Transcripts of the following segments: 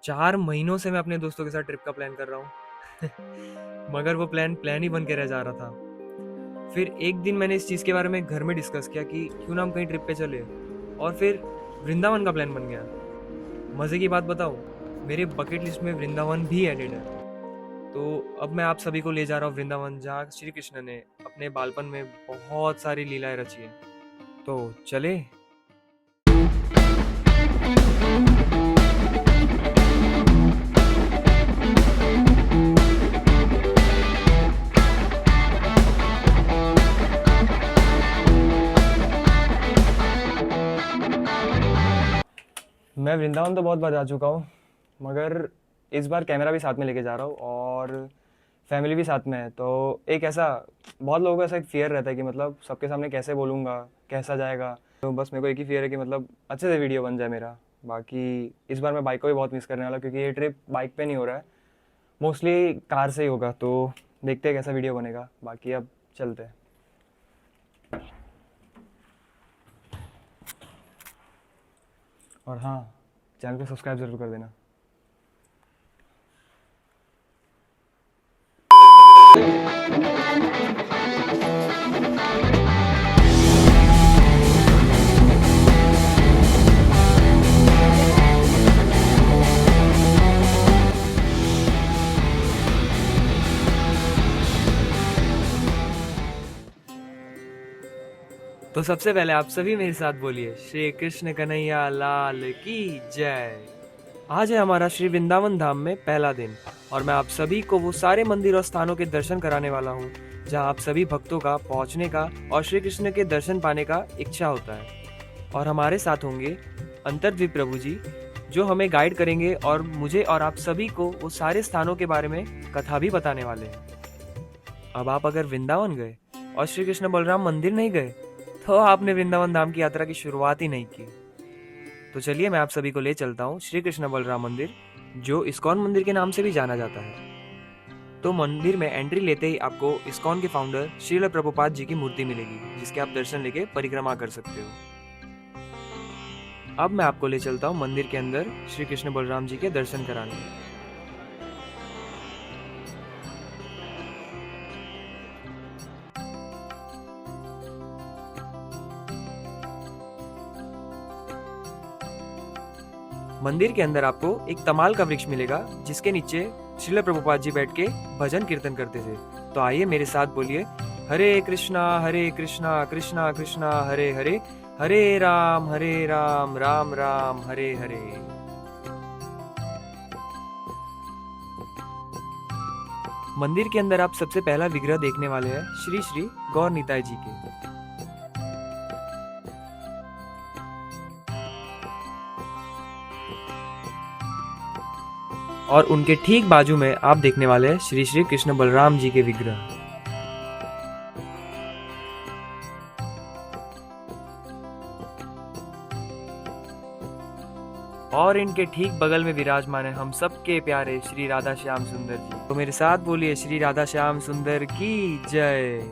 4 महीनों से मैं अपने दोस्तों के साथ ट्रिप का प्लान कर रहा हूँ। मगर वो प्लान ही बन के रह जा रहा था। फिर एक दिन मैंने इस चीज़ के बारे में घर में डिस्कस किया कि क्यों ना हम कहीं ट्रिप पे चले, और फिर वृंदावन का प्लान बन गया। मज़े की बात बताऊँ, मेरे बकेट लिस्ट में वृंदावन भी एडेड है। तो अब मैं आप सभी को ले जा रहा हूँ वृंदावन, जहाँ श्री कृष्ण ने अपने बालपन में बहुत सारी लीलाएं रची हैं। तो चले। मैं वृंदावन तो बहुत बार जा चुका हूँ, मगर इस बार कैमरा भी साथ में लेके जा रहा हूँ और फैमिली भी साथ में है। तो एक ऐसा, बहुत लोगों को ऐसा एक फियर रहता है कि मतलब सबके सामने कैसे बोलूँगा, कैसा जाएगा। तो बस मेरे को एक ही फियर है कि मतलब अच्छे से वीडियो बन जाए मेरा। बाकी इस बार मैं बाइक को भी बहुत मिस करने वाला हूँ, क्योंकि ये ट्रिप बाइक पे नहीं हो रहा है, मोस्टली कार से ही होगा। तो देखते हैं कैसा वीडियो बनेगा। बाकी अब चलते हैं। और हाँ, चैनल को सब्सक्राइब ज़रूर कर देना। तो सबसे पहले आप सभी मेरे साथ बोलिए, श्री कृष्ण कन्हैया लाल की जय। आज है हमारा श्री वृंदावन धाम में पहला दिन, और मैं आप सभी को वो सारे मंदिर और स्थानों के दर्शन कराने वाला हूँ जहाँ आप सभी भक्तों का पहुँचने का और श्री कृष्ण के दर्शन पाने का इच्छा होता है। और हमारे साथ होंगे अंतर्द्वीप प्रभु जी, जो हमें गाइड करेंगे और मुझे और आप सभी को वो सारे स्थानों के बारे में कथा भी बताने वाले हैं। अब आप अगर वृंदावन गए और श्री कृष्ण बलराम मंदिर नहीं गए, तो आपने वृंदावन धाम की यात्रा की शुरुआत ही नहीं की। तो चलिए मैं आप सभी को ले चलता हूँ श्री कृष्ण बलराम मंदिर, जो इस्कॉन मंदिर के नाम से भी जाना जाता है। तो मंदिर में एंट्री लेते ही आपको इस्कॉन के फाउंडर श्रील प्रभुपाद जी की मूर्ति मिलेगी, जिसके आप दर्शन लेके परिक्रमा कर सकते हो। अब मैं आपको ले चलता हूँ मंदिर के अंदर श्री कृष्ण बलराम जी के दर्शन कराने। मंदिर के अंदर आपको एक तमाल का वृक्ष मिलेगा, जिसके नीचे श्रील प्रभुपाद जी बैठ के भजन कीर्तन करते थे। तो आइए मेरे साथ बोलिए, हरे कृष्णा कृष्णा कृष्णा हरे हरे, हरे राम राम राम हरे हरे। मंदिर के अंदर आप सबसे पहला विग्रह देखने वाले हैं श्री श्री गौर निताई जी के। और उनके ठीक बाजू में आप देखने वाले हैं श्री श्री कृष्ण बलराम जी के विग्रह। और इनके ठीक बगल में विराजमान है हम सबके प्यारे श्री राधा श्याम सुंदर जी। तो मेरे साथ बोलिए, श्री राधा श्याम सुंदर की जय।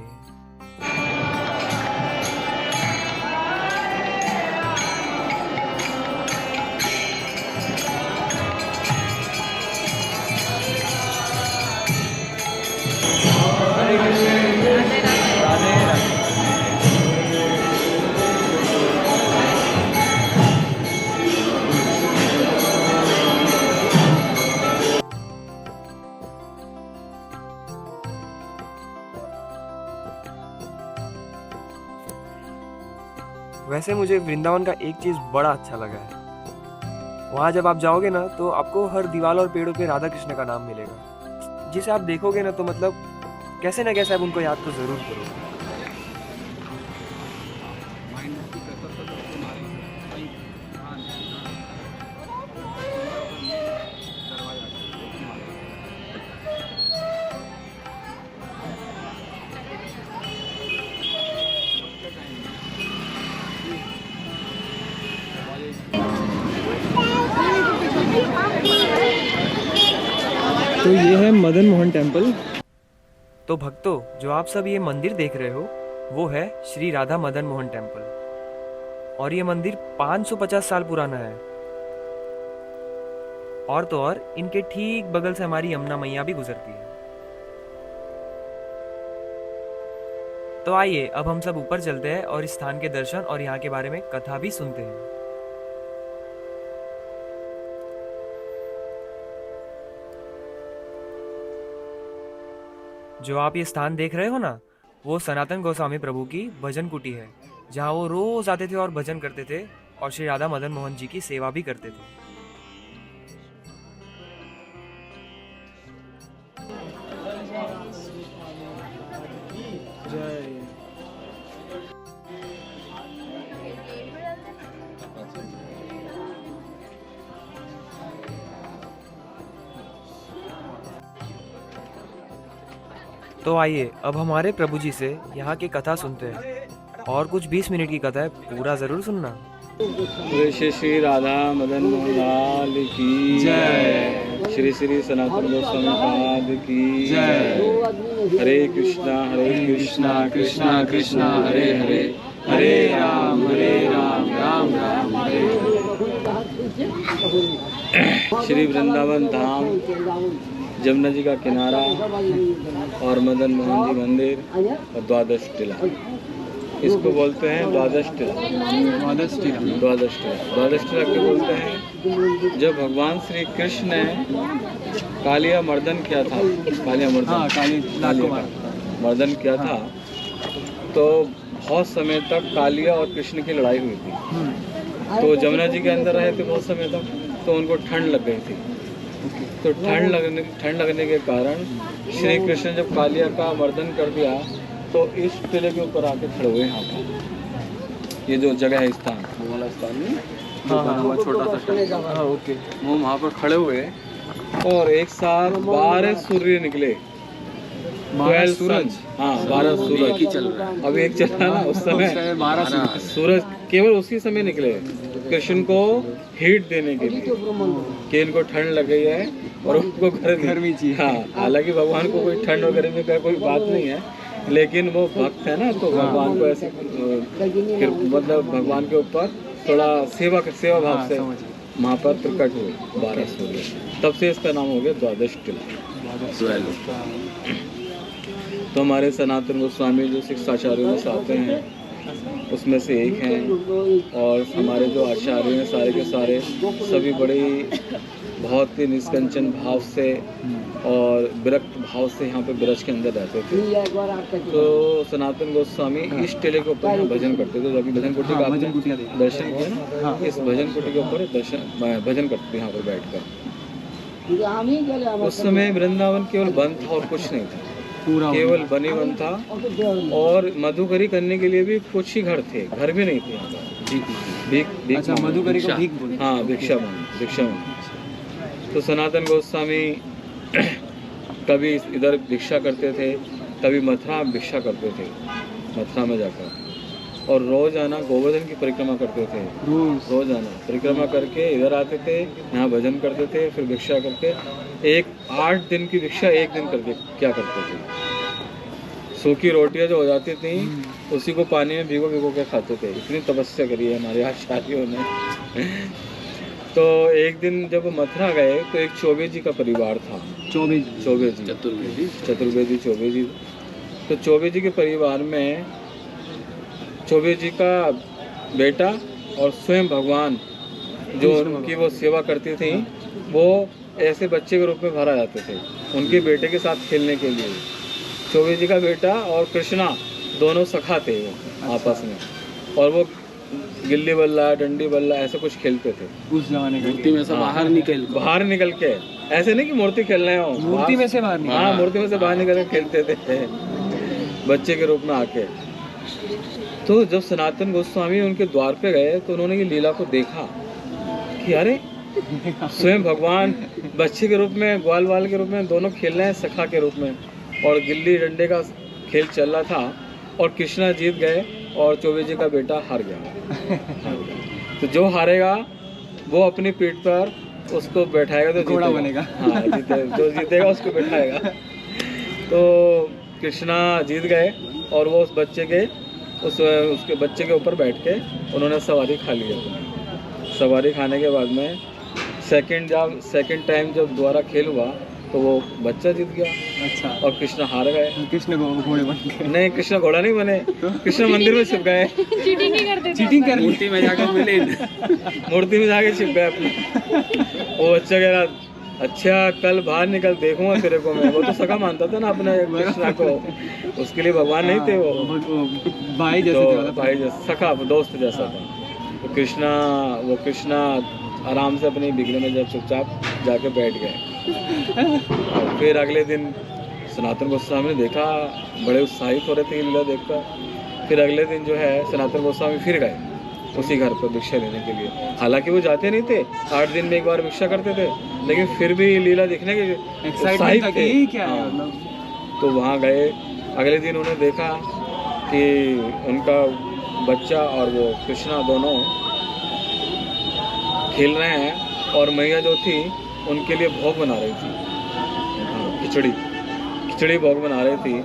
वैसे मुझे वृंदावन का एक चीज बड़ा अच्छा लगा है, वहां जब आप जाओगे ना तो आपको हर दीवार और पेड़ों पे राधा कृष्ण का नाम मिलेगा, जिसे आप देखोगे ना तो मतलब कैसे ना कैसे आप उनको याद तो जरूर करोगे। तो ये है मदन मोहन टेम्पल। तो भक्तों, जो आप सब ये मंदिर देख रहे हो वो है श्री राधा मदन मोहन टेम्पल, और ये मंदिर 550 साल पुराना है। और तो और इनके ठीक बगल से हमारी यमुना मैया भी गुजरती है। तो आइए अब हम सब ऊपर चलते हैं और इस स्थान के दर्शन और यहाँ के बारे में कथा भी सुनते हैं। जो आप ये स्थान देख रहे हो ना, वो सनातन गोस्वामी प्रभु की भजन कुटी है, जहाँ वो रोज आते थे और भजन करते थे और श्री राधा मदन मोहन जी की सेवा भी करते थे। तो आइए अब हमारे प्रभु जी से यहाँ की कथा सुनते हैं और कुछ 20 मिनट की कथा है, पूरा जरूर सुनना। श्री श्री राधा मदन मोहन लाल की जय। श्री श्री सनातन गोस्वामी पाद की जय। हरे कृष्णा कृष्णा कृष्णा हरे हरे, हरे राम राम राम हरे हरे। श्री वृंदावन धाम, जमुना जी का किनारा और मदन मोहन जी मंदिर और द्वादश टिला, इसको बोलते हैं द्वादश टिला। द्वादश टिला क्यों बोलते हैं? जब भगवान श्री कृष्ण ने कालिया मर्दन किया था, कालिया मर्दन किया था, तो बहुत समय तक कालिया और कृष्ण की लड़ाई हुई थी। तो जमुना जी के अंदर रहे थे बहुत समय तक, तो उनको ठंड लग गई थी। तो ठंड लगने के कारण श्री कृष्ण जब कालिया का मर्दन कर दिया, तो इस टिले के ऊपर आके खड़े हुए। यहाँ पर ये जो जगह है स्थान, वो वाला स्थान नहीं, छोटा सा, ओके, वो वहाँ पर खड़े हुए और एक साथ 12 सूर्य निकले। 12 सूरज, हाँ 12 सूरज ही चल रहा है, अभी एक चल रहा ना, उस समय 12 सूरज केवल उसी समय निकले कृष्ण को हीट देने के लिए, कि इनको ठंड लग गई है और उनको गर्मी चाहिए। हाँ, हालांकि भगवान को कोई ठंड और गर्मी का कोई बात नहीं है, लेकिन वो भक्त है ना, तो भगवान को ऐसे मतलब भगवान के ऊपर थोड़ा सेवा भाव से वहाँ पर प्रकट हुए 12 सूर्य, तब से इसका नाम हो गया द्वादश टिला। तो हमारे सनातन गोस्वामी जो शिक्षाचार्यों में से आते हैं, उसमें से एक हैं, और हमारे जो आचार्य हैं सारे के सारे सभी बड़े बहुत ही निष्कंचन भाव से और विरक्त भाव से यहाँ पे ब्रज के अंदर रहते थे। तो सनातन गोस्वामी इस टिले के ऊपर भजन करते थे। अभी भजन कुटी का दर्शन किया ना, इस भजन कुटी के ऊपर भजन करते थे यहाँ पर बैठकर। उस समय वृंदावन केवल वन था और कुछ नहीं था, केवल बनी वन था, और मधुकरी करने के लिए भी कुछ ही घर थे, घर भी नहीं थे यहाँ पर। अच्छा, मधुकरी को भीख बोलते हैं। हाँ, भिक्षा मन। तो सनातन गोस्वामी कभी इधर भिक्षा करते थे, कभी मथुरा भिक्षा करते थे, मथुरा में जाकर, और रोजाना गोवर्धन की परिक्रमा करते थे। रोजाना परिक्रमा करके इधर आते थे, यहाँ भजन करते थे, फिर भिक्षा करके 8 दिन की भिक्षा एक दिन करके क्या करते थे, सूखी रोटियां जो हो जाती थी उसी को पानी में भिगो के खाते थे। इतनी तपस्या करी है हमारे आचार्यों ने। तो एक दिन जब मथुरा गए तो एक चौबे जी का परिवार था, चतुर्वेदी चौबे जी। तो चौबे जी के परिवार में चौबे जी का बेटा और स्वयं भगवान जो उनकी वो सेवा करती थी, वो ऐसे बच्चे के रूप में भरा जाते थे उनके बेटे के साथ खेलने के लिए। चौबे जी का बेटा और कृष्णा दोनों सखा थे वो आपस में, और वो गिल्ली बल्ला, डंडी बल्ला ऐसा कुछ खेलते थे उस जमाने। मूर्ति में से बाहर निकल के, ऐसे नहीं कि मूर्ति खेल रहे हो, मूर्ति में से बाहर, हाँ मूर्ति में से बाहर निकल के खेलते थे बच्चे के रूप में आके। तो जब सनातन गोस्वामी उनके द्वार पे गए तो उन्होंने ये लीला को देखा कि अरे स्वयं भगवान बच्चे के रूप में, ग्वाल वाल के रूप में दोनों खेल रहे हैं, सखा के रूप में, और गिल्ली डंडे का खेल चल रहा था, और कृष्णा जीत गए और चौबे जी का बेटा हार गया। तो जो हारेगा वो अपनी पीठ पर उसको बैठाएगा तो घोड़ा बनेगा। हाँ, जो जीतेगा उसको बैठाएगा। तो कृष्णा जीत गए और वो उस बच्चे के उसके बच्चे के ऊपर बैठ के उन्होंने सवारी खा ली। सवारी खाने के बाद में सेकंड टाइम जब दोबारा खेल हुआ तो वो बच्चा जीत गया अच्छा, और कृष्ण हार गए। कृष्ण घोड़े बन गए? नहीं, कृष्ण घोड़ा नहीं बने, कृष्ण मंदिर में छिप गए। चीटिंग ही करते थे। चीटिंग कर ली। मूर्ति में जाके मिले, मूर्ति में जाके छिप गए अपने। वो बच्चा कह रहा अच्छा कल बाहर निकल देखूंगा तेरे को मैं। वो तो सगा मानता था ना अपने कृष्ण को, उसके लिए भगवान नहीं थे वो भाई जैसे तो थे मतलब। भाई जैसा सखा दोस्त जैसा था। तो कृष्णा आराम से अपनी बिगड़े में जब चुपचाप जाके बैठ गए। और फिर अगले दिन सनातन गोस्वामी ने देखा, बड़े उत्साहित हो रहे थे ये लीला देखकर। फिर अगले दिन जो है सनातन गोस्वामी फिर गए उसी घर पर भिक्षा लेने के लिए। हालांकि वो जाते नहीं थे, 8 दिन में एक बार भिक्षा करते थे, लेकिन फिर भी लीला देखने के एक्साइटमेंट था कि ये क्या है हाँ। मतलब। तो वहाँ गए। अगले दिन उन्होंने देखा कि उनका बच्चा और वो कृष्णा दोनों खेल रहे हैं और मैया जो थी उनके लिए भोग बना रही थी। हाँ, खिचड़ी भोग बना रही थी।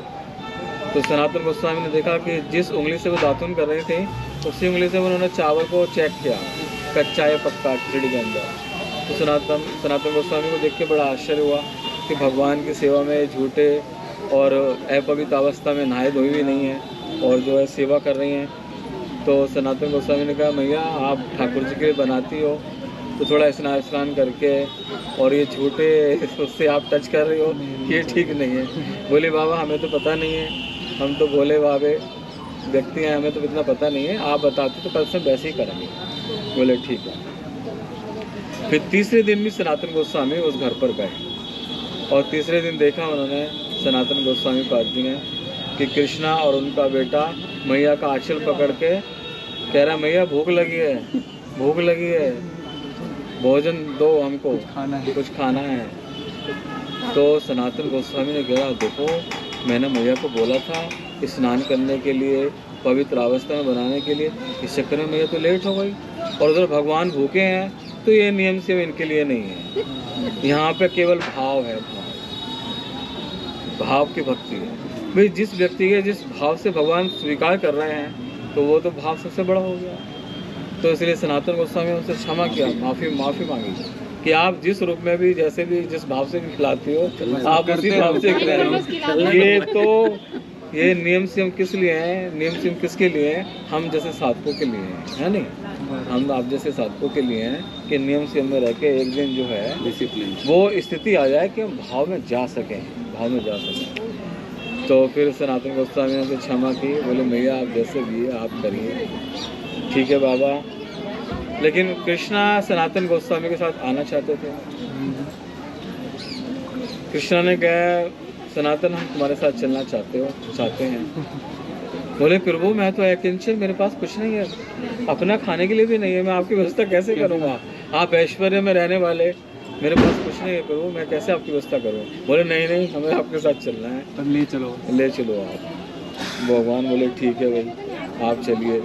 तो सनातन गोस्वामी ने देखा कि जिस उंगली से वो दातुन कर रहे थे उसी उंगली से उन्होंने चावल को चेक किया, कच्चा या पक्का खिचड़ी के अंदर। तो सनातन गोस्वामी को देख के बड़ा आश्चर्य हुआ कि भगवान की सेवा में झूठे और अपवित्र अवस्था में नहाए धोई भी नहीं है और जो है सेवा कर रही हैं। तो सनातन गोस्वामी ने कहा मैया आप ठाकुर जी के लिए बनाती हो तो थोड़ा स्नान करके, और ये झूठे उससे आप टच कर रही हो, ये ठीक नहीं है। बोले बाबा हमें तो पता नहीं है, हम तो भोले बाबे व्यक्ति हैं, हमें तो इतना पता नहीं है, आप बताते तो कल से वैसे ही करेंगे। बोले ठीक है। फिर तीसरे दिन भी सनातन गोस्वामी उस घर पर गए और तीसरे दिन देखा उन्होंने सनातन गोस्वामी पाद जी ने कि कृष्णा और उनका बेटा मैया का आंचल पकड़ के कह रहा मैया भूख लगी है, भोजन दो हमको, कुछ खाना है। तो सनातन गोस्वामी ने कहा देखो मैंने मैया को बोला था स्नान करने के लिए, पवित्र अवस्था में बनाने के लिए, इस चक्कर में मैया तो लेट हो गई। और उधर भगवान भूखे हैं तो ये नियम से इनके लिए नहीं है। यहाँ पे केवल भाव है, भाव की भक्ति है। भाई जिस व्यक्ति के जिस भाव से भगवान स्वीकार कर रहे हैं तो वो तो भाव सबसे बड़ा हो गया। तो इसलिए सनातन गोस्वामी ने उनसे क्षमा किया, माफ़ी मांगी कि आप जिस रूप में भी जैसे भी जिस भाव से भी खिलाती हो आप उसी भाव से खिलाएं। ये नियम से हम किस लिए हैं, नियम से हम किसके लिए हैं? हम जैसे साधकों के लिए हैं, है नहीं? हम आप जैसे साधकों के लिए हैं कि नियम से में रह के एक दिन जो है डिसिप्लिन वो स्थिति आ जाए कि हम भाव में जा सकें। तो फिर सनातन गोस्वामी ने उनसे क्षमा की, बोले मैया आप जैसे भी आप करिए, ठीक है बाबा। लेकिन कृष्णा सनातन गोस्वामी के साथ आना चाहते थे। कृष्णा ने कहा सनातन हम तुम्हारे साथ चलना चाहते हैं। बोले प्रभु मैं तो अकिंचन, मेरे पास कुछ नहीं है, अपना खाने के लिए भी नहीं है, मैं आपकी व्यवस्था कैसे करूँगा? आप ऐश्वर्य में रहने वाले, मेरे पास कुछ नहीं है प्रभु, मैं कैसे आपकी व्यवस्था करूँ? बोले नहीं हमें आपके साथ चलना है, तब ले चलो आप। भगवान बोले ठीक है भाई आप चलिए।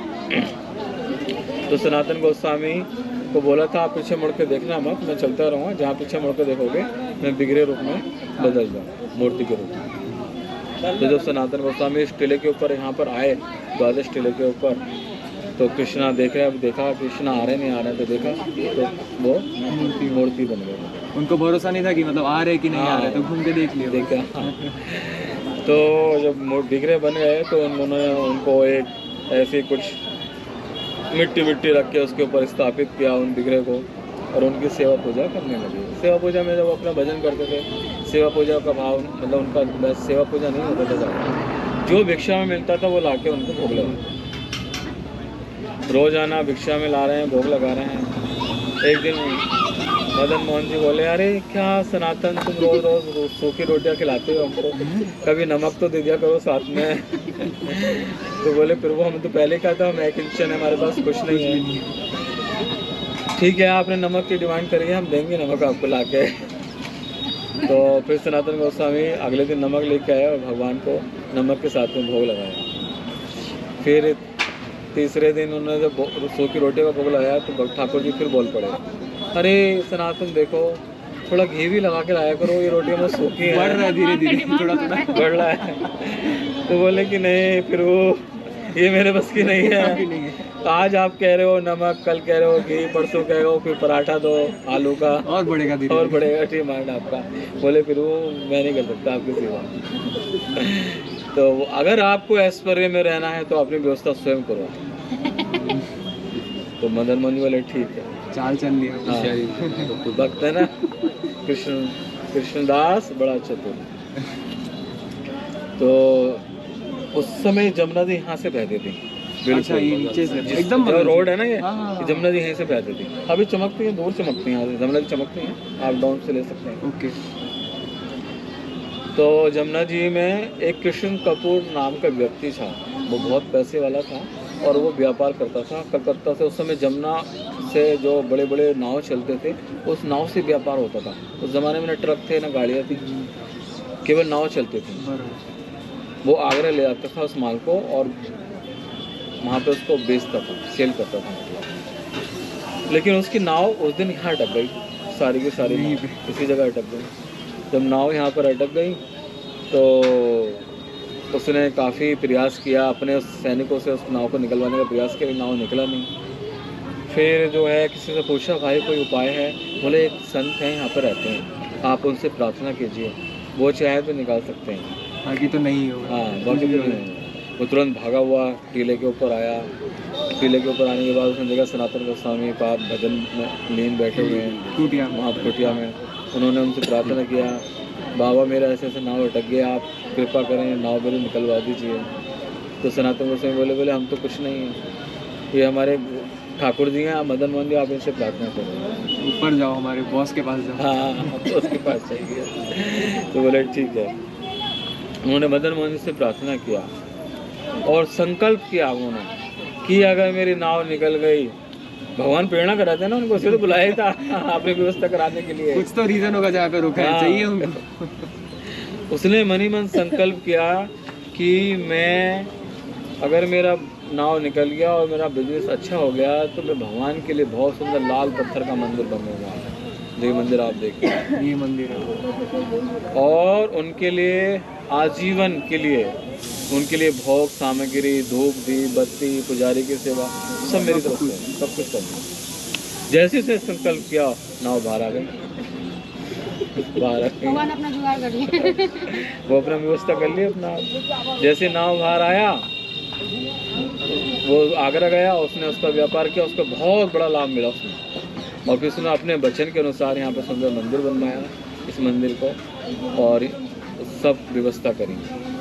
तो सनातन गोस्वामी को बोला था आप पीछे मुड़ के देखना मत, मैं चलता रहूँगा, जहाँ पीछे मुड़ के देखोगे मैं बिगड़े रूप में बदल जाऊँ, मूर्ति के रूप में। तो जब सनातन गोस्वामी इस टिले के ऊपर यहाँ पर आए, द्वादश टिले के ऊपर, तो कृष्णा देखा कृष्णा आ रहे नहीं आ रहे, तो देखा तो वो मूर्ति बन गई। उनको भरोसा नहीं था कि मतलब आ रहे कि नहीं आ रहे, तो घूम के देख लिया। देखा तो जब बिगड़े बन गए तो उन्होंने उनको एक ऐसी कुछ मिट्टी रख के उसके ऊपर स्थापित किया उन बिगड़े को, और उनकी सेवा पूजा करने लगे। सेवा पूजा में जब वो अपना भजन करते थे, सेवा पूजा का भाव मतलब उनका बस सेवा पूजा नहीं होता था ज़्यादा, जो भिक्षा में मिलता था वो लाके उनको भोग लगा। रोजाना भिक्षा में ला रहे हैं, भोग लगा रहे हैं। एक दिन मदन मोहन जी बोले अरे क्या सनातन तुम रोज सूखी रोटियां खिलाते हो हमको, कभी नमक तो दे दिया करो साथ में। तो बोले प्रभु हम तो पहले कहा था हम अकिंचन है, हमारे पास कुछ नहीं है। ठीक है आपने नमक की डिमांड करिए, हम देंगे नमक आपको लाके। तो फिर सनातन गोस्वामी अगले दिन नमक लेके आए और भगवान को नमक के साथ में भोग लगाया। फिर तीसरे दिन उन्होंने जब सूखी रोटी का भोग लगाया तो ठाकुर जी फिर बोल पड़े अरे सनातन देखो थोड़ा घी भी लगा के लाया करो, ये रोटियां बहुत सूखी है, बढ़ रहा है धीरे थोड़ा बढ़ रहा है। तो बोले कि नहीं फिर वो ये मेरे बस की नहीं है, आज आप कह रहे हो नमक, कल कह रहे हो घी, परसों कह रहे हो फिर पराठा दो आलू का और बढ़ेगा धीरे और धीरे। बढ़ेगा डिमांड आपका। बोले फिर वो मैं नहीं कर सकता आपकी सेवा। तो अगर आपको ऐश्वर्य में रहना है तो अपनी व्यवस्था स्वयं करो। तो मदन मोहन जी बोले ठीक है। चाल चल लिया हाँ, तो भक्त है ना कृष्णदास बड़ा चतुर। तो उस समय जमुना जी यहाँ से बहती थी। अच्छा, ये नीचे से जिस- एकदम जो रोड है ना ये हाँ, हाँ, हाँ। जमुना जी यहीं से बहती थी। अभी चमकती है, दूर चमकती है, जमुना जी चमकती है, आप डाउन से ले सकते हैं। ओके। तो जमुना जी में एक कृष्ण कपूर नाम का व्यक्ति था। वो बहुत पैसे वाला था और वो व्यापार करता था कलकत्ता से। उस समय जमुना से जो बड़े बड़े नाव चलते थे उस नाव से व्यापार होता था। उस ज़माने में ना ट्रक थे ना गाड़ियाँ थी, केवल नाव चलते थे। बराबर। वो आगरा ले आता था उस माल को और वहाँ पे उसको बेचता था, सेल करता था मतलब। लेकिन उसकी नाव उस दिन यहाँ अटक गई, सारी की सारी यहीं नाव इसी जगह अटक गई। जब नाव यहाँ पर अटक गई तो उसने काफ़ी प्रयास किया, अपने उस सैनिकों से उस नाव को निकलवाने का प्रयास किया, नाव निकला नहीं। फिर जो है किसी से पूछा भाई कोई उपाय है? बोले एक संत हैं यहाँ पर रहते हैं, आप उनसे प्रार्थना कीजिए, वो चाहे तो निकाल सकते हैं। बाकी तो नहीं होगा। हाँ बाकी तो नहीं। वो तुरंत भागा हुआ टीले के ऊपर आया। टीले के ऊपर आने के बाद उसने देखा सनातन गोस्वामी पाप भजन में लीन बैठे हुए हैं टूटिया में। वहाँ कुटिया में। उन्होंने उनसे प्रार्थना किया, बाबा मेरा ऐसे ऐसे नाव अटक गया, आप कृपा करें नाव मेरी निकलवा दीजिए। तो सनातन गोस्वामी बोले हम तो कुछ नहीं है, ये हमारे ठाकुर जी हैं, आप मदन मोहन जी, आप इनसे प्रार्थना करें। ऊपर जाओ, हमारे बॉस के पास जाओ। हाँ तो उसके पास चाहिए। तो बोले ठीक है। उन्होंने मदन मोहन जी से प्रार्थना किया और संकल्प किया उन्होंने कि अगर मेरी नाव निकल गई, भगवान प्रेरणा कराते हैं ना उनको, उसे तो बुलाया ही था आपने व्यवस्था कराने के लिए। कुछ तो रीजन होगा जहाँ पे रुका है, हाँ। चाहिए उनको। उसने मनी मन संकल्प किया कि मैं अगर मेरा नाव निकल गया और मेरा बिजनेस अच्छा हो गया तो मैं भगवान के लिए बहुत सुंदर लाल पत्थर का मंदिर बनूंगा। ये मंदिर आप देखिए, ये मंदिर है। और उनके लिए आजीवन के लिए उनके लिए भोग सामग्री, धूप दीप बत्ती, पुजारी की सेवा सब मेरी तरफ से, सब कुछ करना। जैसे उसने संकल्प किया नाव बाहर आ गई। बाहर आ गई, भगवान अपना जुगाड़ कर लिए। वो अपना व्यवस्था कर ली अपना। जैसे नाव बाहर आया वो आगरा गया, उसने उसका व्यापार किया, उसको बहुत बड़ा लाभ मिला उसमें। और फिर उसने अपने वचन के अनुसार यहाँ पर सुंदर मंदिर बनवाया इस मंदिर को, और सब व्यवस्था करी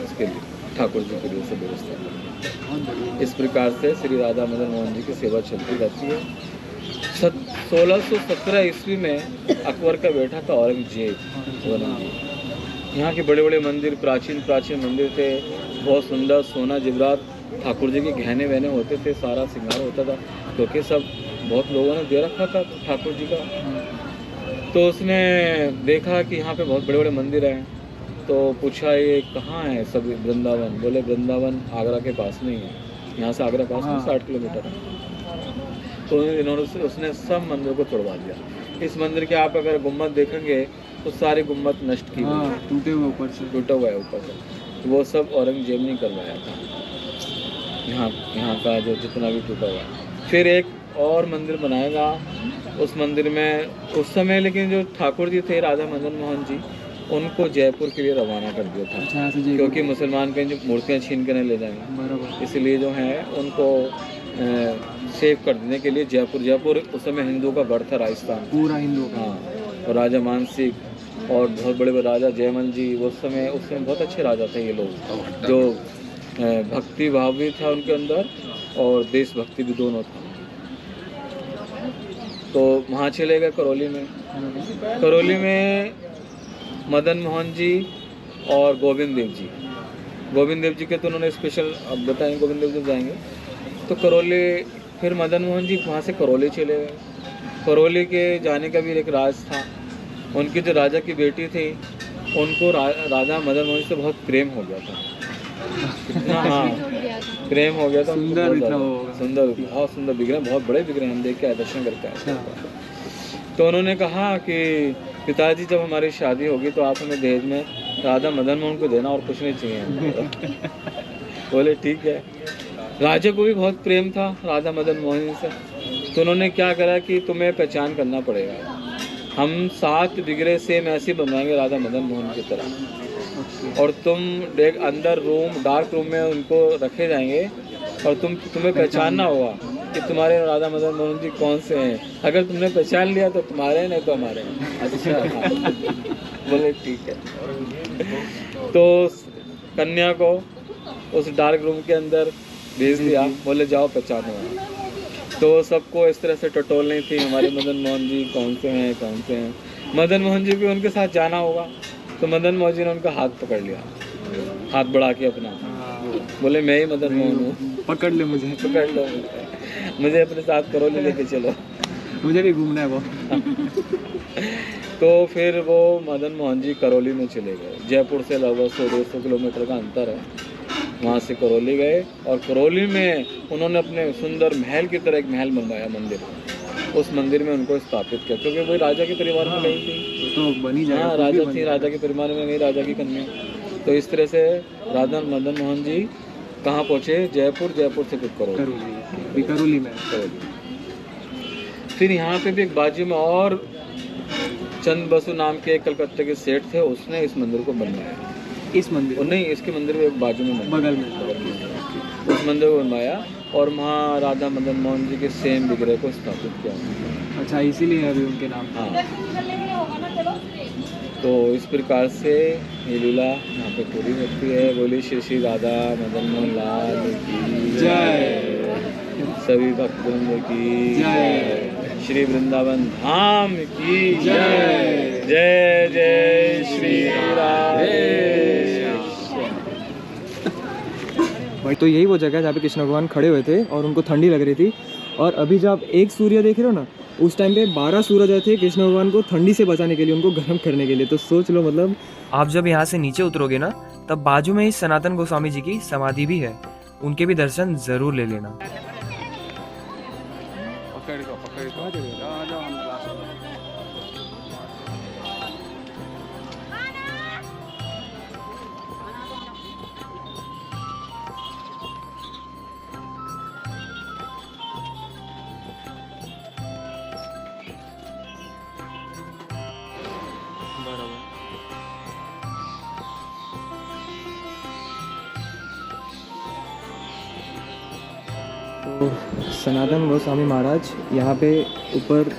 इसके लिए, ठाकुर जी के लिए सब व्यवस्था करी। इस प्रकार से श्री राधा मदन मोहन जी की सेवा चलती रहती है। 1617 ईस्वी में अकबर का बेटा था औरंगजेब। यहाँ के बड़े बड़े मंदिर, प्राचीन प्राचीन मंदिर थे, बहुत सुंदर सोना जेवरात, ठाकुर जी के गहने वहने होते थे, सारा श्रृंगार होता था, क्योंकि सब बहुत लोगों ने दे रखा था ठाकुर जी का। तो उसने देखा कि यहाँ पे बहुत बड़े बड़े मंदिर हैं, तो पूछा ये कहाँ है सब? वृंदावन। बोले वृंदावन आगरा के पास नहीं है, यहाँ से आगरा पास में 60 किलोमीटर है। तो इन्होंने उसने सब मंदिर को तोड़वा दिया। इस मंदिर के आप अगर गुम्बद देखेंगे तो सारे गुम्बद नष्ट की हुई है, टूटे हुए ऊपर से, टूटा हुआ है ऊपर से। तो वो सब औरंगजेब ने करवाया था, यहाँ का जो जितना भी टूटा हुआ है। फिर एक और मंदिर बनाएगा उस मंदिर में उस समय, लेकिन जो ठाकुर जी थे राधा मदन मोहन जी, उनको जयपुर के लिए रवाना कर दिया था, अच्छा से क्योंकि मुसलमान कहीं जो मूर्तियाँ छीन कर नहीं ले जाएंगे, बराबर। इसलिए जो है उनको सेव कर देने के लिए जयपुर उस समय हिंदू का गढ़ था, राजस्थान पूरा हिंदू का। हाँ। और राजा मानसिंह और बहुत बड़े बड़े राजा जयमल जी, उस समय बहुत अच्छे राजा थे ये लोग, जो भक्ति भाव भी था उनके अंदर और देशभक्ति भी दोनों था। तो वहाँ चले गए करौली में। करौली में मदन मोहन जी और गोविंद देव जी, गोविंद देव जी के तो उन्होंने स्पेशल अब बताएंगे, गोविंद देव जी जाएंगे। तो करौली, फिर मदन मोहन जी वहाँ से करौली चले गए। करौली के जाने का भी एक राज था। उनकी जो राजा की बेटी थी उनको राजा मदन मोहन से बहुत प्रेम हो गया था, इतना हाँ प्रेम हो गया था। सुंदर भी था वो, सुंदर, बहुत सुंदर दिख रहे हैं, बहुत बड़े दिख रहे हैं, हम देख के आए, दर्शन करके आए। तो उन्होंने कहा कि पिताजी जब हमारी शादी होगी तो आप हमें दहेज में राधा मदन मोहन को देना और कुछ नहीं चाहिए। बोले ठीक है। राजा को भी बहुत प्रेम था राधा मदन मोहन से, तो उन्होंने क्या करा कि तुम्हें पहचान करना पड़ेगा, हम 7 बिगड़े सेम ऐसे बनवाएंगे राधा मदन मोहन की तरह, और तुम अंदर रूम डार्क रूम में उनको रखे जाएंगे और तुम्हें पहचानना होगा कि तुम्हारे राधा मदन मोहन जी कौन से हैं। अगर तुमने पहचान लिया तो तुम्हारे, नहीं तो हमारे। अच्छा बोले ठीक है। तो कन्या को उस डार्क रूम के अंदर भेज दिया, बोले जाओ पहचानो। तो सबको इस तरह से टटोलनी थी हमारे मदन मोहन जी कौन से हैं कौन से हैं। मदन मोहन जी भी उनके साथ जाना होगा, तो मदन मोहन जी ने उनका हाथ पकड़ लिया, हाथ बढ़ा के अपना, बोले मैं ही मदन मोहन हूँ, पकड़ ले मुझे, पकड़ लो मुझे अपने साथ करौली लेके चलो, मुझे भी घूमना है वो। तो फिर वो मदन मोहन जी करौली में चले गए। जयपुर से लगभग 100-150 किलोमीटर का अंतर है, वहाँ से करौली गए और करौली में उन्होंने अपने सुंदर महल की तरह एक महल बनवाया, मंदिर, उस मंदिर में उनको स्थापित किया, क्योंकि वही राजा के परिवार में गई थी, तो बनी जाए। हाँ राजा थी, राजा के परिवार में गई, राजा की कन्या। तो इस तरह से राधा मदन मोहन जी कहाँ पहुँचे, जयपुर, जयपुर से फिर करौली में। फिर यहाँ पे भी एक बाजू में और चंद बसु नाम के एक कलकत्ते के सेठ थे, उसने इस मंदिर को बनवाया। इस मंदिर नहीं, इसके मंदिर में एक बाजू में बगल में उस मंदिर को बनवाया और वहाँ राधा मदन मोहन जी के सेम विग्रह को स्थापित किया। अच्छा, इसीलिए अभी उनके नाम। हाँ, तो इस प्रकार से ये लीला यहाँ पे पूरी होती है। बोली श्री श्री राधा मदन मोहन लाल की जय, सभी भक्तवृंद की जय, श्री वृंदावन धाम की जय, जय जय श्री राधे। तो यही वो जगह है जहाँ पे कृष्ण भगवान खड़े हुए थे और उनको ठंडी लग रही थी। और अभी जब आप एक सूर्य देख रहे हो ना, उस टाइम पे 12 सूरज आए थे कृष्ण भगवान को ठंडी से बचाने के लिए, उनको गर्म करने के लिए। तो सोच लो, मतलब आप जब यहाँ से नीचे उतरोगे ना, तब बाजू में ही सनातन गोस्वामी जी की समाधि भी है, उनके भी दर्शन जरूर ले लेना। तो सनातन गोस्वामी महाराज यहाँ पे ऊपर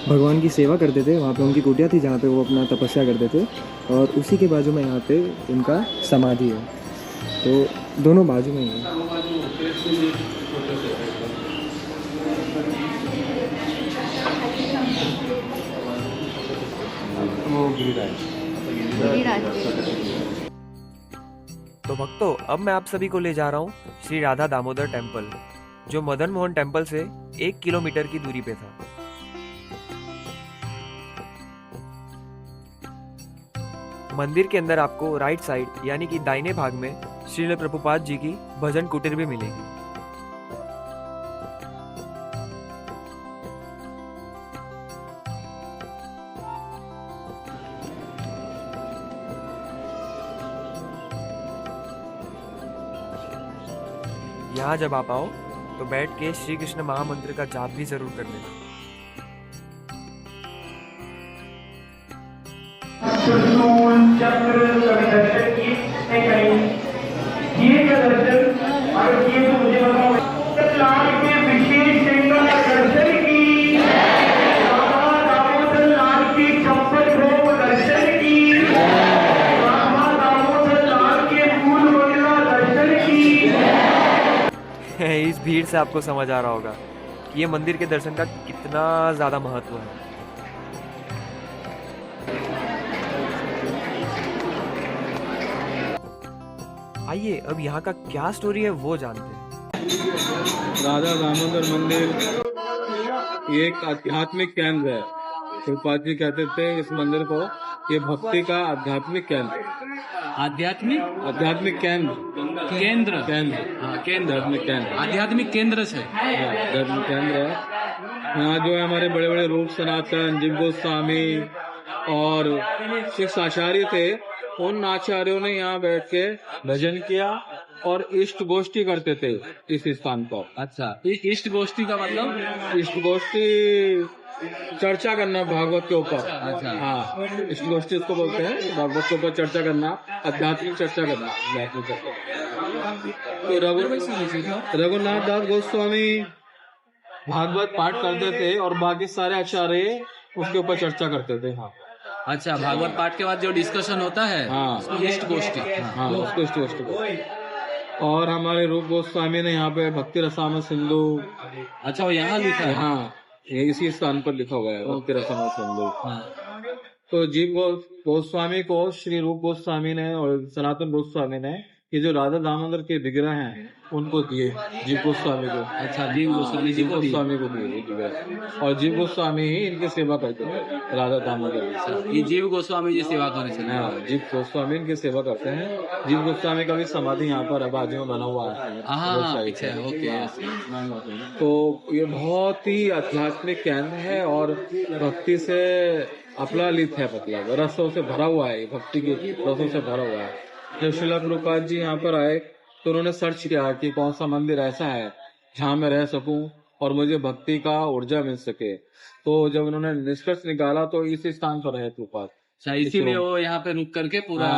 भगवान की सेवा करते थे, वहाँ पे उनकी कुटिया थी जहाँ पे वो अपना तपस्या करते थे, और उसी के बाजू में यहाँ पे उनका समाधि है। तो दोनों बाजू में ही है। तो भक्तों, अब मैं आप सभी को ले जा रहा हूँ श्री राधा दामोदर टेम्पल, जो मदन मोहन टेम्पल से 1 किलोमीटर की दूरी पे था। मंदिर के अंदर आपको राइट साइड यानी कि दाहिने भाग में श्रील प्रभुपाद जी की भजन कुटीर भी मिलेगी। यहाँ जब आप आओ तो बैठ के श्री कृष्ण महामंत्र का जाप भी जरूर कर लेना। इस भीड़ से आपको समझ आ रहा होगा कि ये मंदिर के दर्शन का कितना ज्यादा महत्व है। आइए अब यहाँ का क्या स्टोरी है वो जानते हैं। राधा दामोदर मंदिर ये एक आध्यात्मिक केंद्र है। प्रभुपाद जी कहते थे इस मंदिर को, ये भक्ति का आध्यात्मिक केंद्र, आध्यात्मिक केंद्र आध्यात्मिक केंद्र है। यहाँ जो है हमारे बड़े बड़े रूप सनातन, जीव गोस्वामी और 6 आचार्य थे, उन आचार्यों ने यहाँ बैठ के भजन किया और इष्ट गोष्ठी करते थे इस स्थान पर। अच्छा, एक इष्ट गोष्ठी का मतलब? इष्ट गोष्ठी चर्चा करना भागवत के ऊपर। अच्छा। हाँ, इष्ट गोष्ठी इसको बोलते हैं, भागवत के ऊपर चर्चा करना, आध्यात्मिक चर्चा करना, आध्यात्मिक चर्चा। तो रघुनाथ दास गोस्वामी भागवत पाठ करते थे और बाकी सारे आचार्य उसके ऊपर चर्चा करते थे। हाँ अच्छा, भागवत पाठ के बाद जो डिस्कशन होता है, हाँ। उसको इष्ट गोष्ठी। हाँ, उसको इष्ट गोष्ठी को। और हमारे रूप गोस्वामी ने यहाँ पे भक्ति रसामृत सिंधु। अच्छा, वो यहाँ लिखा है? हाँ, ये इसी स्थान पर लिखा हुआ है, भक्ति रसामृत सिंधु। हाँ। तो जीव गोस्वामी को श्री रूप गोस्वामी ने और सनातन गोस्वामी ने ये जो राधा दामोदर के विग्रह हैं उनको दिए जीव गोस्वामी को। अच्छा, जीव गोस्वामी जी जीव को दिए। गोस्वामी को दिए ये विग्रह, और जीव गोस्वामी ही इनकी सेवा करते थे, राधा दामोदर की। ये जीव गोस्वामी जी सेवा करने चले। हाँ, जीव गोस्वामी इनकी सेवा करते हैं। जीव गोस्वामी का भी समाधि यहाँ पर बाजू में बना हुआ है। हाँ, पीछे, ओके। तो ये बहुत ही आध्यात्मिक केंद्र है और भक्ति से अपलालित है, मतलब रसों से भरा हुआ है, भक्ति के रसों से भरा हुआ है। जब श्रीला प्रभुपाद जी यहाँ पर आए तो उन्होंने सर्च किया कि कौन सा मंदिर ऐसा है जहाँ मैं रह सकूं और मुझे भक्ति का ऊर्जा मिल सके। तो जब उन्होंने निष्कर्ष निकाला तो इस स्थान पर रहे प्रभुपाद। अच्छा, इसीलिए वो यहाँ पे रुक करके पूरा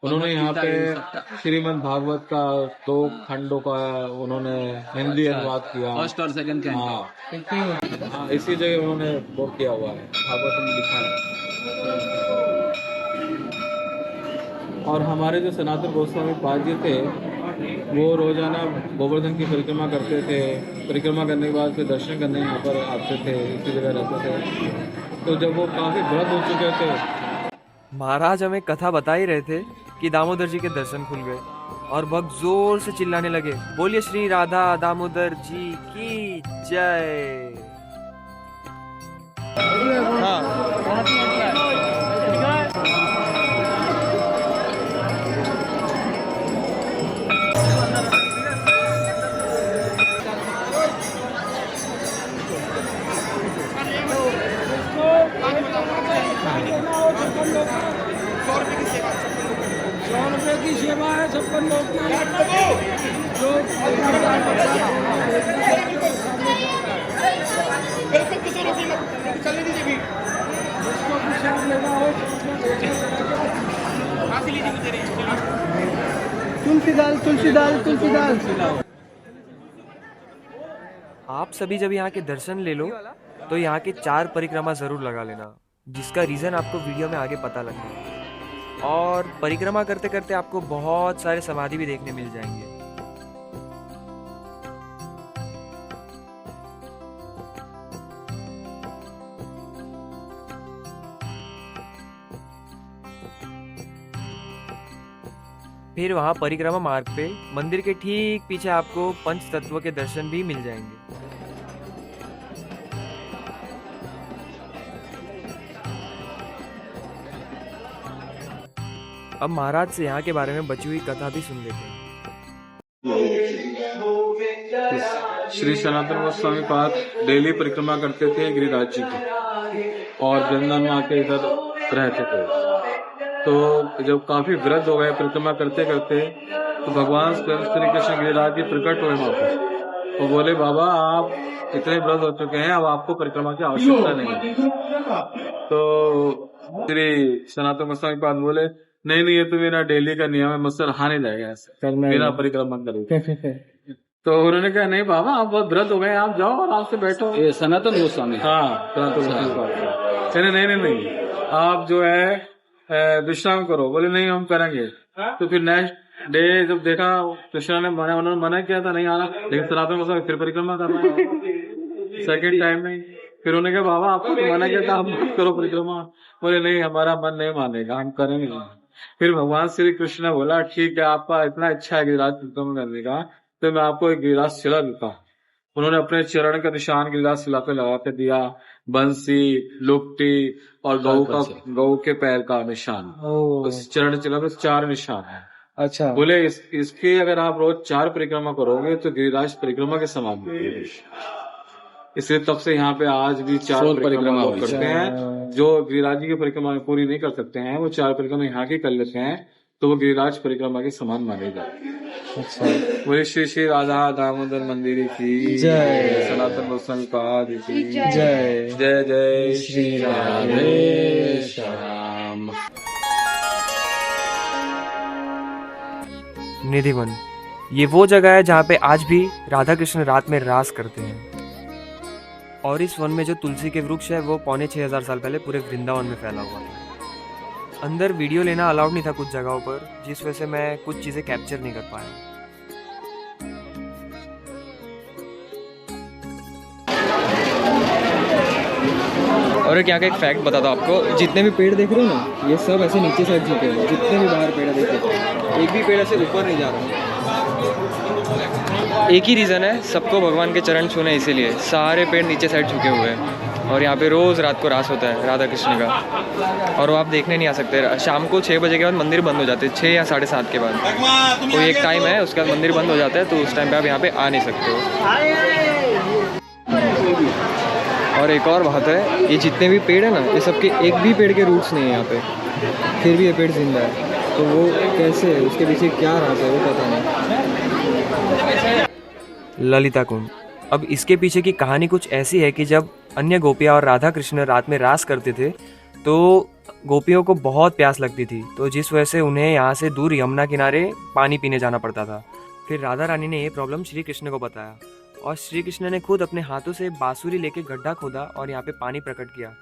उन्होंने यहाँ पे श्रीमद् भागवत का 2 खंडों का उन्होंने हिंदी अनुवाद किया, फर्स्ट और सेकंड कैंटो। हाँ, इसी जगह उन्होंने वो किया हुआ है, भागवत में लिखा है। और हमारे जो सनातन गोस्वामी पाद जी थे वो रोजाना गोवर्धन की परिक्रमा करते थे। परिक्रमा करने के बाद फिर दर्शन करने यहाँ पर आते थे, इसी जगह रहते थे। तो जब वो काफी वृद्ध हो चुके थे, महाराज हमें कथा बता ही रहे थे कि दामोदर जी के दर्शन खुल गए और भक्त जोर से चिल्लाने लगे, बोलिए श्री राधा दामोदर जी की जय। की सेवा है 56 लोग की जो तुलसी दाल तुलसी दाल तुलसी दाल। आप सभी जब यहाँ के दर्शन ले लो तो यहाँ के 4 परिक्रमा जरूर लगा लेना, जिसका रीजन आपको वीडियो में आगे पता लगेगा। और परिक्रमा करते करते आपको बहुत सारे समाधि भी देखने मिल जाएंगे। फिर वहां परिक्रमा मार्ग पे मंदिर के ठीक पीछे आपको पंच तत्व के दर्शन भी मिल जाएंगे। अब महाराज से यहाँ के बारे में बची हुई कथा भी सुन लेते हैं। श्री सनातन गोस्वामी पाद डेली परिक्रमा करते थे गिरिराज जी की और वृंदावन में आके इधर रहते थे। तो जब काफी वृद्ध हो गए परिक्रमा करते करते तो भगवान स्वयं श्री कृष्ण गिरिराज जी प्रकट हुए वहां पर। वो बोले, बाबा आप इतने वृद्ध हो चुके हैं, अब आपको परिक्रमा की आवश्यकता नहीं है। तो श्री सनातन गोस्वामी पाद बोले, नहीं ये तो मेरा डेली का नियम है, मुझसे रहा नहीं जाएगा ऐसे बिना परिक्रमा करे। तो उन्होंने कहा, नहीं बाबा आप बहुत वृद्ध हो गए, आप जाओ आराम से बैठो। ये सनातन गोस्वामी? हाँ, सनातन गोस्वामी। नहीं आप जो है विश्राम करो। बोले नहीं हम करेंगे। तो फिर नेक्स्ट डे जब देखा कृष्णा ने उन्होंने मना किया था नहीं आना, लेकिन सनातन गोस्वामी फिर परिक्रमा करना है सेकेंड टाइम में। फिर उन्होंने कहा, बाबा आपको तो मना किया था, आप मत करो परिक्रमा। बोले नहीं हमारा मन नहीं मानेगा, हम करेंगे। फिर भगवान श्री कृष्ण ने बोला, ठीक है आपका इतना अच्छा है गिरिराज परिक्रमा करने का, तो मैं आपको एक गिरिराज शिला देता हूँ। उन्होंने अपने चरण का निशान गिरिराज शिला पे लगा के दिया, बंसी, लुकटी और गौ के पैर का निशान। उस चरण शिला पे 4 निशान है। अच्छा, बोले इसके अगर आप रोज 4 परिक्रमा करोगे तो गिरिराज परिक्रमा के समान होगी। इसलिए तब से यहाँ पे आज भी 4 परिक्रमा करते हैं। जो गिरिराज जी की परिक्रमा पूरी नहीं कर सकते हैं वो 4 परिक्रमा यहाँ की कर लेते हैं। तो वो गिरिराज परिक्रमा के समान माने जाते हैं। अच्छा, बोले श्री श्री राधा दामोदर मंदिर की जय। सनातन गोस्वामी पाद की जय। जय जय श्री राधे श्याम। निधिवन, ये वो जगह है जहाँ पे आज भी राधा कृष्ण रात में रास करते हैं। और इस वन में जो तुलसी के वृक्ष है वो 6500 साल पहले पूरे वृंदावन में फैला हुआ था। अंदर वीडियो लेना अलाउड नहीं था कुछ जगहों पर, जिस वजह से मैं कुछ चीज़ें कैप्चर नहीं कर पाया। और एक यहाँ का एक फैक्ट बताता हूँ आपको, जितने भी पेड़ देख रहे हो ना, ये सब ऐसे नीचे साइड झुके हैं। जितने भी बाहर पेड़ देखे, एक भी पेड़ ऐसे ऊपर नहीं जा रहा। एक ही रीज़न है, सबको भगवान के चरण छूने, इसीलिए सारे पेड़ नीचे साइड झुके हुए हैं। और यहाँ पे रोज़ रात को रास होता है राधा कृष्ण का, और वो आप देखने नहीं आ सकते। शाम को 6 बजे के बाद मंदिर बंद हो जाते हैं, 6 या 7:30 के बाद कोई एक टाइम है, उसके बाद मंदिर बंद हो जाता है, तो उस टाइम पे आप यहाँ पे आ नहीं सकते हो। और एक और बात है, ये जितने भी पेड़ है ना, ये सबके एक भी पेड़ के रूट्स नहीं है यहाँ पे, फिर भी ये पेड़ जिंदा है। तो वो कैसे है, उसके पीछे क्या राज है वो पता नहीं। ललिता कुंड, अब इसके पीछे की कहानी कुछ ऐसी है कि जब अन्य गोपियाँ और राधा कृष्ण रात में रास करते थे तो गोपियों को बहुत प्यास लगती थी, तो जिस वजह से उन्हें यहाँ से दूर यमुना किनारे पानी पीने जाना पड़ता था। फिर राधा रानी ने ये प्रॉब्लम श्री कृष्ण को बताया, और श्री कृष्ण ने खुद अपने हाथों से बांसुरी लेके गड्ढा खोदा और यहाँ पे पानी प्रकट किया,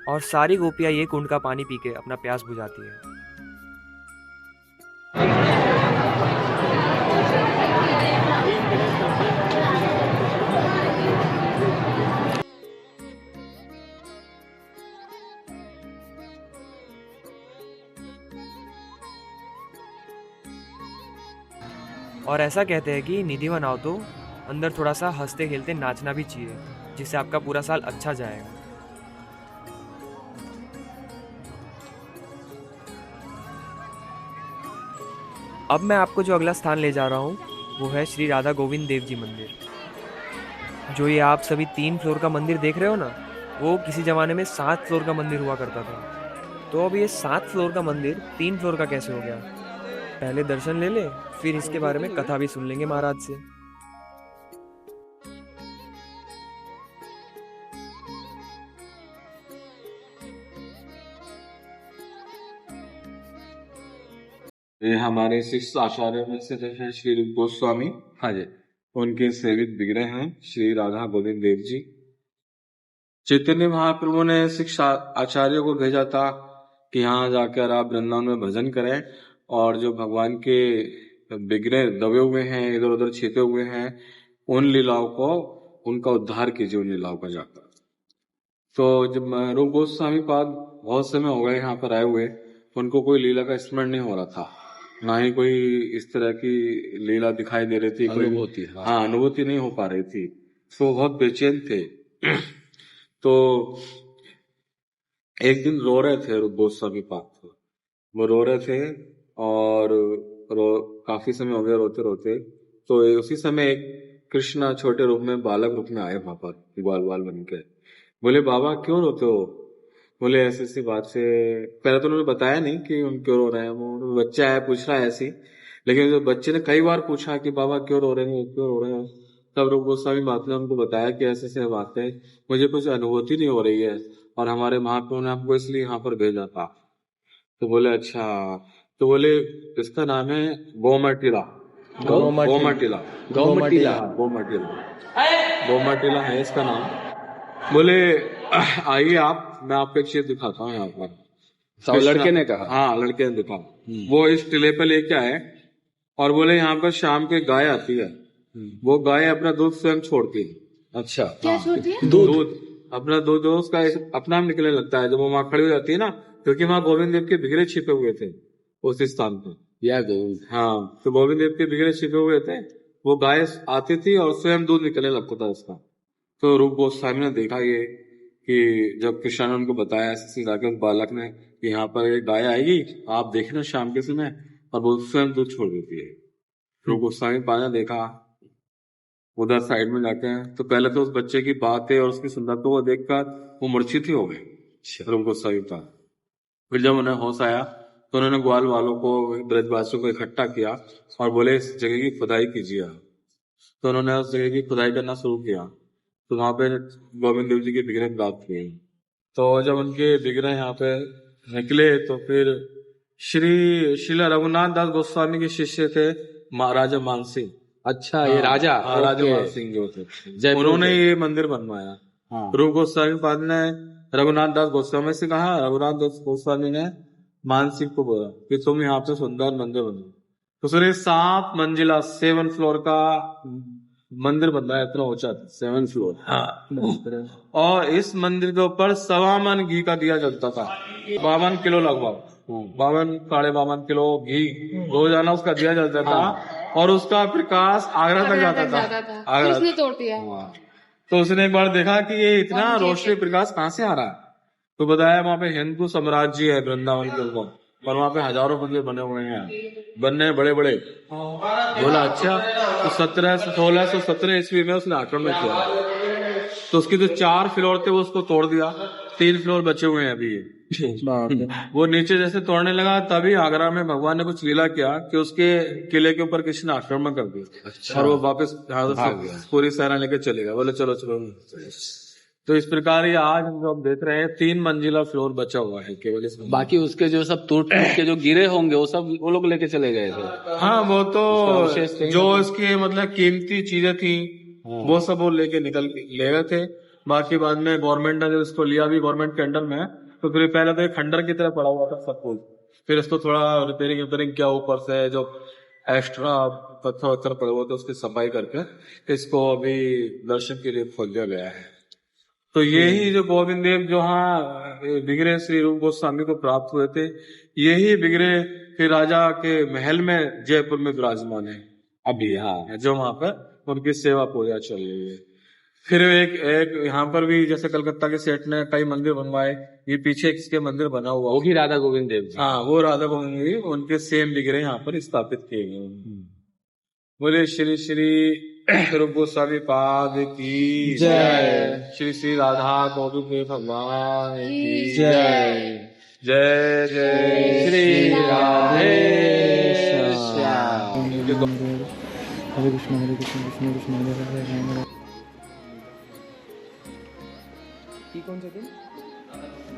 और सारी गोपियाँ ये कुंड का पानी पी के अपना प्यास बुझाती है। और ऐसा कहते हैं कि निधि बनाओ तो अंदर थोड़ा सा हंसते खेलते नाचना भी चाहिए, जिससे आपका पूरा साल अच्छा जाएगा। अब मैं आपको जो अगला स्थान ले जा रहा हूँ वो है श्री राधा गोविंद देव जी मंदिर। जो ये आप सभी 3 फ्लोर का मंदिर देख रहे हो ना, वो किसी ज़माने में 7 फ्लोर का मंदिर हुआ करता था। तो अब ये 7 फ्लोर का मंदिर 3 फ्लोर का कैसे हो गया? पहले दर्शन ले ले, फिर इसके बारे में कथा भी सुन लेंगे महाराज से। ये हमारे शिष्य आचार्य में से है श्री रूप गोस्वामी, हाँ जी, उनके सेवित विग्रह हैं श्री राधा गोविंद देव जी। चैतन्य महाप्रभु ने शिक्षा आचार्य को भेजा था कि यहाँ जाकर आप वृंदावन में भजन करें, और जो भगवान के विग्रह दबे हुए हैं, इधर उधर छिपे हुए हैं, उन लीलाओं को, उनका उद्धार कीजिए उन लीलाओं का जाकर। तो जब रूप गोस्वामी पाद बहुत समय हो गए यहाँ पर आए हुए, उनको कोई लीला का स्मरण नहीं हो रहा था, ना ही कोई इस तरह की लीला दिखाई दे रही थी, कोई अनुभूति, हाँ अनुभूति नहीं हो पा रही थी। तो बहुत बेचैन थे। तो एक दिन रो रहे थे रूप गोस्वामी पाद, वो रो रहे थे और काफी समय हो गया रोते रोते। तो उसी समय एक कृष्णा छोटे रूप में, बालक रूप में आए वहां पर, ग्वाल बाल बन के। बोले बाबा क्यों रोते हो? बोले ऐसी ऐसी बात से। पहले तो उन्होंने बताया नहीं कि उन क्यों रो रहे हैं, वो बच्चा है पूछ रहा है ऐसी। लेकिन जो बच्चे ने कई बार पूछा कि बाबा क्यों रो रहे हैं, क्यों रो रहे हैं, तब रूप गोस्वामी बात ने उनको बताया कि ऐसे ऐसे बात है, मुझे कुछ अनुभूति नहीं हो रही है, और हमारे महाप्रभु ने हमको इसलिए यहाँ पर भेजा था। तो बोले अच्छा। तो बोले इसका नाम है गोमटिला। गोमटिला है इसका नाम। बोले आइए आप, मैं आपको एक चीज दिखाता हूँ यहाँ पर। लड़के ने कहा, हाँ लड़के ने दिखा। वो इस टिले पे लेके आए और बोले यहाँ पर शाम को गाय आती है, वो गाय अपना दूध स्वयं छोड़ती है। अच्छा, क्या छोड़ती है? दूध अपना दूध उसका अपना हम निकलने लगता है जब वो वहां खड़ी हो जाती है ना, क्योंकि वहां गोविंद देव के बिगड़े छिपे हुए थे उस स्थान पे। हाँ, तो गोविंद देव के बिगड़े छिपे हुए थे, वो गाय आती थी और स्वयं दूध निकलने लगता था उसका। तो रूप गोस्वामी ने देखा ये कि जब कृष्ण ने उनको बताया ऐसे जाके उस बालक ने कि यहाँ पर एक गाय आएगी, आप देखना शाम के समय, और वो स्वयं दूध छोड़ देती है। रूप गोस्वामी पाने देखा उधर साइड में जाके, तो पहले तो उस बच्चे की बातें और उसकी सुंदरता को देखकर वो मूर्छित ही हो गए रूप गोस्वामी का। फिर जब उन्हें होश आया तो उन्होंने ग्वाल वालों को, ब्रजवासियों को इकट्ठा किया और बोले इस जगह की खुदाई कीजिए। तो उन्होंने उस जगह की खुदाई करना शुरू किया, तो वहां पे गोविंद देव जी के विग्रह प्राप्त हुए। तो जब उनके विग्रह यहाँ पे निकले तो फिर श्री रघुनाथ दास गोस्वामी के शिष्य थे महाराजा मानसिंह। अच्छा, ये राजा, राजा ओके। मानसिंह जो थे, जयपुर उन्होंने के। ये मंदिर बनवाया। हाँ। रूप गोस्वामी पाद ने रघुनाथ दास गोस्वामी से कहा, रघुनाथ दास गोस्वामी ने मानसिंह को बोला कि तुम यहाँ पे सुंदर मंदिर बनो। तो फिर 7 मंजिला 7 फ्लोर का मंदिर बनवाया, इतना ऊंचा था, 7 फ्लोर। हाँ। और इस मंदिर के ऊपर 1.25 मन घी का दिया जलता था, 52 किलो लगभग, 52-52.5 किलो घी रोजाना उसका दिया जलता था, और उसका प्रकाश आगरा तक जाता था। आगरा किसने तोड़ दिया? तो उसने एक बार देखा कि ये इतना रोशनी प्रकाश कहाँ से आ रहा है, तो बताया वहां पे हिंदू साम्राज्य है वृंदावन के ऊपर, और वहां पे हजारों मंदिर बने हुए हैं, बनने बड़े बड़े। बोला अच्छा, तो 1617 ईस्वी में उसने आक्रमण किया, तो उसके जो 4 फ्लोर थे वो उसको तोड़ दिया, 3 फ्लोर बचे हुए हैं अभी। वो नीचे जैसे तोड़ने लगा, तभी आगरा में भगवान ने कुछ लीला किया कि उसके किले के ऊपर किसी ने आक्रमण कर दिया। अच्छा। और वो वापस पूरी सेना लेके चले गए, बोले चलो चलो। तो इस प्रकार ये आज हम लोग देख रहे हैं 3 मंजिला फ्लोर बचा हुआ है केवल इसमें। बाकी उसके जो सब टूट के जो गिरे होंगे वो सब वो लोग लेके चले गए थे। हाँ, वो तो विशेष थी। जो इसकी मतलब कीमती चीजें थी वो सब वो लेके निकल ले गए थे। बाकी बाद में गवर्नमेंट ने जब इसको लिया भी गवर्नमेंट के अंडर में, तो फिर पहले तो एक खंडर की तरह पड़ा हुआ था सब कुछ, फिर इसको थोड़ा रिपेयरिंग किया, ऊपर से जो एक्स्ट्रा पत्थर वत्थर पड़े हुए थे उसकी सफाई करके इसको अभी दर्शन के लिए खोल दिया गया है। तो यही जो गोविंद देव जो हाँ विग्रह श्री रूप गोस्वामी को प्राप्त हुए थे, यही विग्रह फिर राजा के महल में जयपुर में विराजमान है अभी। हाँ, जो वहां पर उनकी सेवा पूजा चल रही है। फिर एक यहाँ पर भी जैसे कलकत्ता के सेठ ने कई मंदिर बनवाए, ये पीछे इसके मंदिर बना हुआ, वो भी राधा गोविंद देव जी। हाँ, वो राधा गोविंद जी, उनके सेम विग्रह यहाँ पर स्थापित किए गए। बोले श्री श्री रूप गोस्वामी पाद की जय, श्री श्री राधा गोविंद देव भगवान की जय, जय जय श्री राधे श्याम। हरे कृष्ण कृष्ण कृष्ण हरे हरे हरे। कौन सा दिन?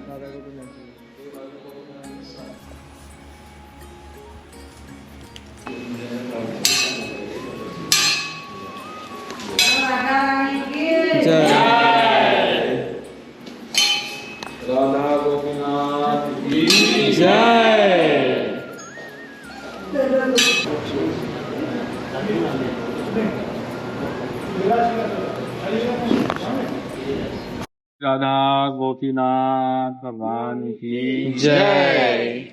राधा गोविंद। राधा गोविंद की जय। राधा गोपीनाथ भगवान की जय।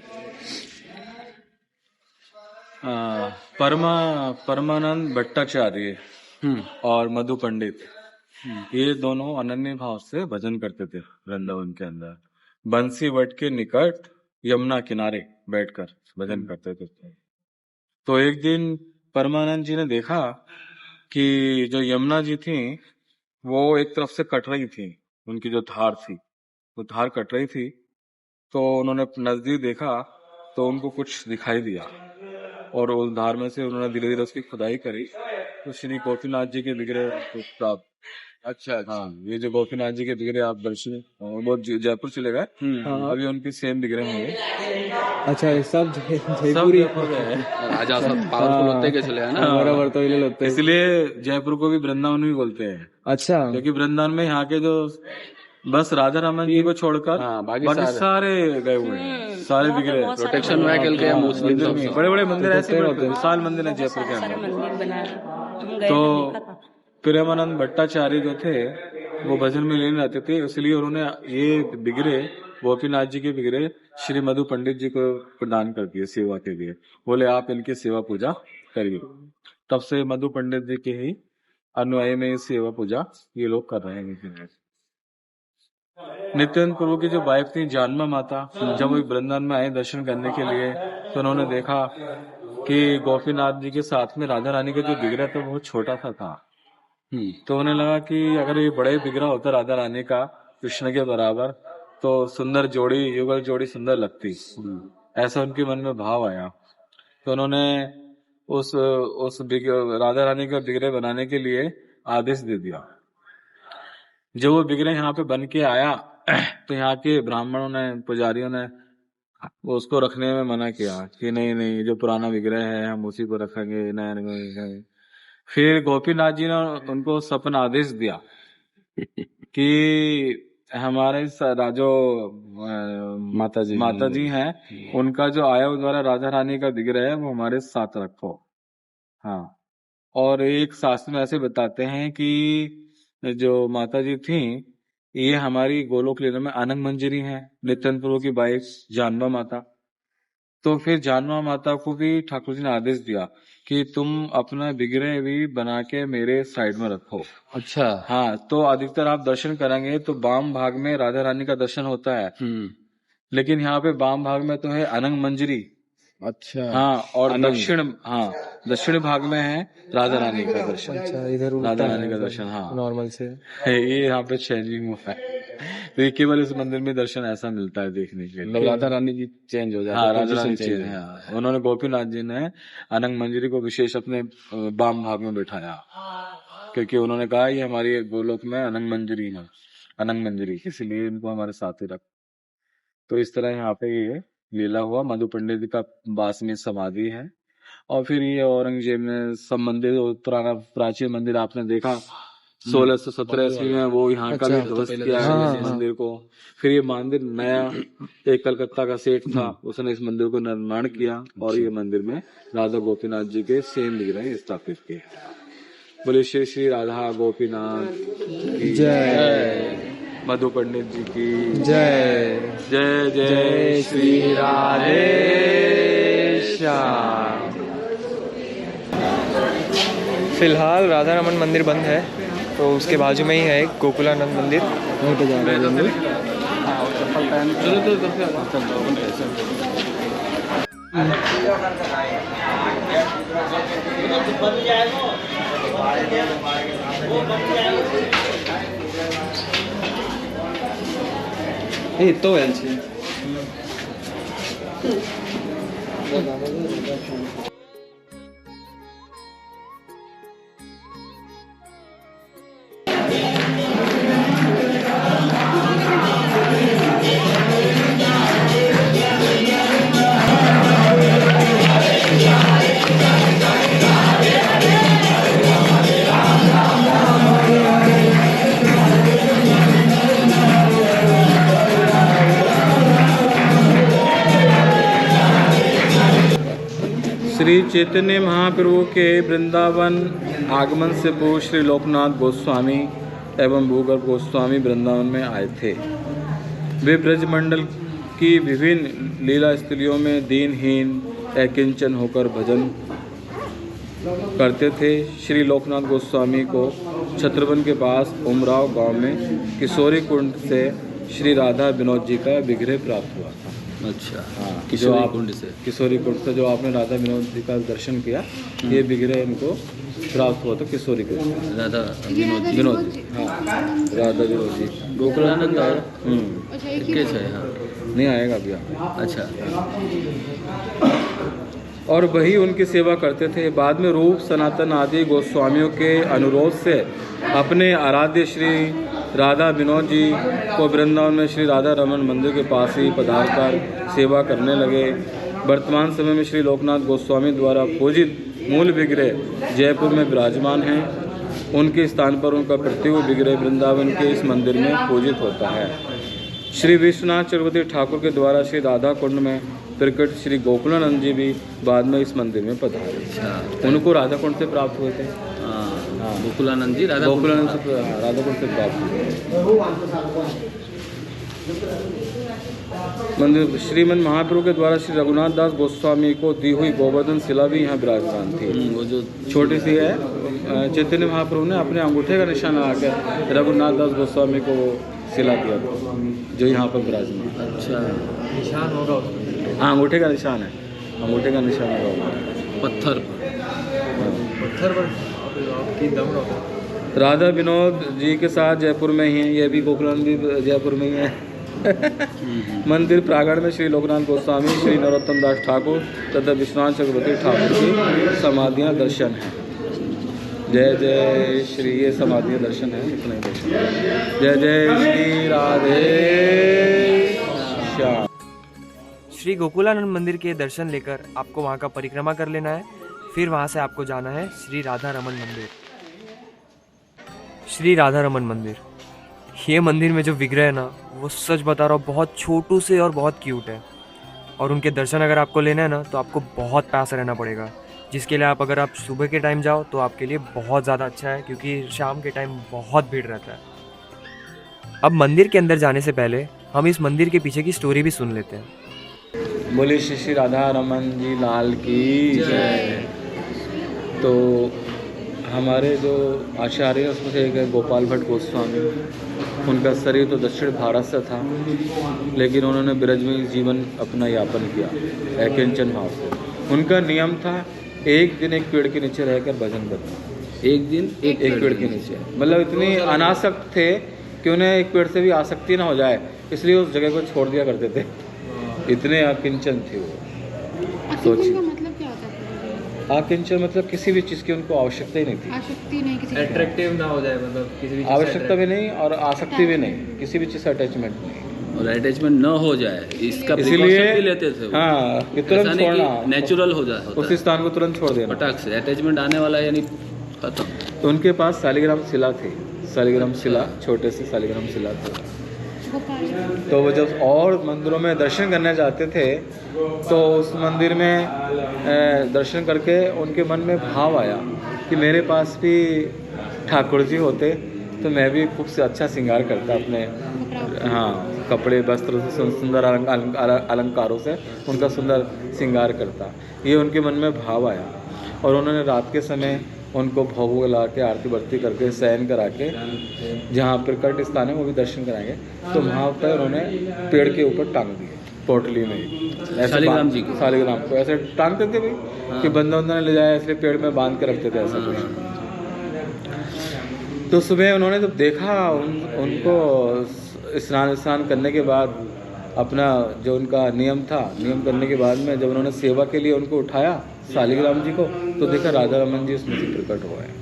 परमानंद भट्टाचार्य और मधु पंडित, ये दोनों अनन्य भाव से भजन करते थे वृंदावन के अंदर, बंसी वट के निकट यमुना किनारे बैठकर भजन करते थे। तो एक दिन परमानंद जी ने देखा कि जो यमुना जी थी वो एक तरफ से कट रही थी, उनकी जो धार थी वो धार कट रही थी। तो उन्होंने नजदीक देखा तो उनको कुछ दिखाई दिया, और उस धार में से उन्होंने धीरे धीरे उसकी खुदाई करी, तो श्री गोपीनाथ जी के विग्रह को प्राप्त। अच्छा, हाँ, ये जो गोपीनाथ जी के विग्रह आप दर्शन, वो जयपुर चले गए, अभी उनकी सेम विग्रह होंगे। अच्छा, ये सब जयपुरी राजा सब पावरफुल होते के चले हैं ना, बराबर तो ये होते हैं, इसलिए जयपुर को भी वृंदावन भी बोलते हैं। अच्छा, क्योंकि वृंदावन में यहाँ के जो बस राधा रमन जी को छोड़कर बाकी सारे गए हुए हैं, सारे विग्रह प्रोटेक्शन व्हीकल के मुस्लिम बड़े बड़े मंदिर ऐसे होते हैं, विशाल मंदिर है जयपुर के अंदर। तो प्रेमानंद भट्टाचार्य जो थे वो भजन में लीन रहते थे, इसलिए उन्होंने ये विग्रह गोपीनाथ जी के विग्रह श्री मधु पंडित जी को प्रदान कर दिए सेवा के लिए। बोले आप इनकी सेवा पूजा करिए। तब से मधु पंडित जी के ही अनुयायी में सेवा पूजा ये लोग कर रहे हैं। नित्यानंद प्रभु की जो वाइफ थी जानमा माता, जब वो वृंदावन में आए दर्शन करने के लिए, तो उन्होंने देखा कि गोपीनाथ जी के साथ में राधा रानी का जो विग्रह था वो छोटा सा था। तो उन्हें लगा कि अगर ये बड़े विग्रह होता राधा रानी का कृष्ण के बराबर तो सुंदर जोड़ी, युगल जोड़ी सुंदर लगती। ऐसा उनके मन में भाव आया। तो उन्होंने उस राधा रानी का विग्रह बनाने के लिए आदेश दे दिया। जब वो विग्रह यहाँ पे बन के आया तो यहाँ के ब्राह्मणों ने, पुजारियों ने उसको रखने में मना किया कि नहीं नहीं, जो पुराना विग्रह है हम उसी को रखेंगे, नया नहीं रखेंगे। फिर गोपीनाथ जी ने उनको सपन आदेश दिया कि हमारे जो माता जी हैं, उनका जो आया द्वारा राधा रानी का विग्रह है वो हमारे साथ रखो। हाँ, और एक शास्त्र में ऐसे बताते हैं कि जो माता जी थी, ये हमारी गोलोक लीला में अनंग मंजरी हैं, नित्यानंद प्रभु की वाइफ जानवा माता। तो फिर जानवा माता को भी ठाकुर जी ने आदेश दिया कि तुम अपना विग्रह भी बना के मेरे साइड में रखो। अच्छा। हाँ, तो अधिकतर आप दर्शन करेंगे तो वाम भाग में राधा रानी का दर्शन होता है, लेकिन यहाँ पे वाम भाग में तो है अनंग मंजरी। अच्छा। हाँ, और दक्षिण भाग में है राधा रानी का दर्शन। अच्छा, इधर राधा रानी का दर्शन, हाँ, नॉर्मल से ये यहाँ पे चेंजिंग हुआ है। तो ये केवल इस मंदिर में दर्शन ऐसा मिलता है देखने के लिए। राधा रानी जी चेंज हो जाती है। हाँ, राधा रानी चेंज है। उन्होंने गोपीनाथ जी ने अनंग मंजरी को विशेष अपने वाम भाग में बैठाया, क्योंकि उन्होंने कहा ये हमारी गोलोक में अनंग मंजरी है, अनंग मंजरी, इसलिए इनको हमारे साथ ही रख। तो इस तरह यहाँ पे ये लीला हुआ। मधु पंडित जी का पास में समाधि है। और फिर ये औरंगजेब ने सब मंदिर, पुराना प्राचीन मंदिर आपने देखा 1617 ईस्वी में, वो यहाँ का भी ध्वस्त किया है इस मंदिर को। फिर ये मंदिर नया, एक कलकत्ता का सेठ था, उसने इस मंदिर को निर्माण किया और ये मंदिर में राधा गोपीनाथ जी के सेम विग्रह स्थापित किए। बोले श्री श्री राधा गोपीनाथ की जय, मधु पंडित जी की जय। जय जय श्री राधे श्याम। फिलहाल राधा रमन मंदिर बंद है, तो उसके बाजू में ही है एक गोकुलानंद मंदिर, वहीं पे जा रहे हैं हम लोग। એ તો વેલ છે। श्री चैतन्य महाप्रभु के वृंदावन आगमन से पूर्व श्री लोकनाथ गोस्वामी एवं भूगर्भ गोस्वामी वृंदावन में आए थे। वे ब्रजमंडल की विभिन्न लीला स्थलियों में दीनहीन अकिंचन होकर भजन करते थे। श्री लोकनाथ गोस्वामी को छत्रवन के पास उमराव गांव में किशोरी कुंड से श्री राधा विनोद जी का विग्रह प्राप्त हुआ था। अच्छा, हाँ, किशोरी कुंड से, किशोरी कुंड से जो आपने राधा विनोद जी का दर्शन किया, ये विग्रह इनको प्राप्त हुआ था किशोरी कुंड। राधा विनोद जी, हाँ, राधा विनोद जी गोकुलानंद नहीं आएगा अभी आप। अच्छा, और वही उनकी सेवा करते थे। बाद में रूप सनातन आदि गोस्वामियों के अनुरोध से अपने आराध्य श्री राधा विनोद जी को वृंदावन में श्री राधा रमन मंदिर के पास ही पधार कर सेवा करने लगे। वर्तमान समय में श्री लोकनाथ गोस्वामी द्वारा पूजित मूल विग्रह जयपुर में विराजमान हैं। उनके स्थान पर उनका प्रत्येक विग्रह वृंदावन के इस मंदिर में पूजित होता है। श्री विश्वनाथ चक्रवर्ती ठाकुर के द्वारा श्री राधा कुंड में प्रकट श्री गोकुलानंद जी भी बाद में इस मंदिर में पधारे। उनको राधा कुंड से प्राप्त हुए थे। गोकुलानंद जी गोकुलानंद से राधा कुंड से प्राप्त हुए। मंदिर श्रीमद महाप्रभु के द्वारा श्री रघुनाथ दास गोस्वामी को दी हुई गोवर्धन शिला भी यहाँ विराजमान थी। वो जो छोटी सी है, चैतन्य महाप्रभु ने अपने अंगूठे का निशान लगाकर रघुनाथ दास गोस्वामी को शिला दिया जो यहाँ पर विराजमान। अच्छा, निशान होगा उसमें? हाँ, अंगूठे का निशान है, अंगूठे का निशान होगा पत्थर पर की दम होगा। राधा विनोद जी के साथ जयपुर में ही है, ये भी गोकुलानंद भी जयपुर में ही है। मंदिर प्रांगण में श्री लोकनाथ गोस्वामी, श्री नरोत्तम दास ठाकुर तथा विश्वनाथ चक्रवर्ती ठाकुर की समाधियाँ दर्शन हैं। जय जय श्री, ये समाधियाँ दर्शन है, इतना ही दर्शन। जय जय श्री राधे श्याम। श्री गोकुलानंद मंदिर के दर्शन लेकर आपको वहाँ का परिक्रमा कर लेना है। फिर वहाँ से आपको जाना है श्री राधा रमन मंदिर। श्री राधा रमन मंदिर, ये मंदिर में जो विग्रह है ना, वो सच बता रहा हूँ बहुत छोटू से और बहुत क्यूट है। और उनके दर्शन अगर आपको लेना है ना, तो आपको बहुत पास रहना पड़ेगा, जिसके लिए अगर आप सुबह के टाइम जाओ तो आपके लिए बहुत ज़्यादा अच्छा है, क्योंकि शाम के टाइम बहुत भीड़ रहता है। अब मंदिर के अंदर जाने से पहले हम इस मंदिर के पीछे की स्टोरी भी सुन लेते हैं। बोले श्री श्री राधा रमन जी लाल की जय। तो हमारे जो आचार्य हैं उसमें से एक है गोपाल भट्ट गोस्वामी। उनका शरीर तो दक्षिण भारत से था, लेकिन उन्होंने ब्रज में जीवन अपना यापन किया किंचन भाव से। उनका नियम था एक दिन एक पेड़ के नीचे रहकर भजन करना। एक दिन एक पेड़ के नीचे, मतलब इतनी अनासक्त थे कि उन्हें एक पेड़ से भी आसक्ति ना हो जाए, इसलिए उस जगह को छोड़ दिया करते थे। इतने अकिंचन थे वो। सोचिए, मतलब क्या होता है? अकिंचन मतलब किसी भी चीज़ की उनको आवश्यकता ही नहीं थी। आसक्ति नहीं, किसी अट्रैक्टिव ना हो जाए, मतलब किसी भी आवश्यकता भी नहीं और आसक्ति भी नहीं, किसी भी चीज़ से अटैचमेंट नहीं। और अटैचमेंट न हो जाए इसका इसीलिए precaution भी लेते थे वो। हाँ, कि तुरंत छोड़ना, नेचुरल हो जाए, उसी स्थान को तुरंत छोड़ देना फटाक से। अटैचमेंट आने वाला है यानी खत्म। तो उनके पास शालिग्राम शिला थी, शालिग्राम शिला, छोटे से शालिग्राम शिला थे। तो वो जब और मंदिरों में दर्शन करने जाते थे तो उस मंदिर में दर्शन करके उनके मन में भाव आया कि मेरे पास भी ठाकुर जी होते तो मैं भी खूब से अच्छा श्रृंगार करता अपने, हाँ, कपड़े वस्त्र से, सुंदर अलंकारों से उनका सुंदर श्रृंगार करता। ये उनके मन में भाव आया और उन्होंने रात के समय उनको भोग ला के आरती बरती करके शयन करा के, जहाँ प्रकट स्थान है वो भी दर्शन कराएंगे, तो वहाँ पर उन्होंने पेड़ के ऊपर टांग दिए, पोटली में शालिग्राम जी को, शालिग्राम को ऐसे टांग देते भाई कि बंदा बंदा ले जाए, इसलिए पेड़ में बांध के रखते थे ऐसा कुछ। तो सुबह उन्होंने जब देखा उनको स्नान करने के बाद, अपना जो उनका नियम था, नियम करने के बाद में जब उन्होंने सेवा के लिए उनको उठाया शालिग्राम जी को, तो देखा राधा रमन जी उसमें से प्रकट हुए हैं।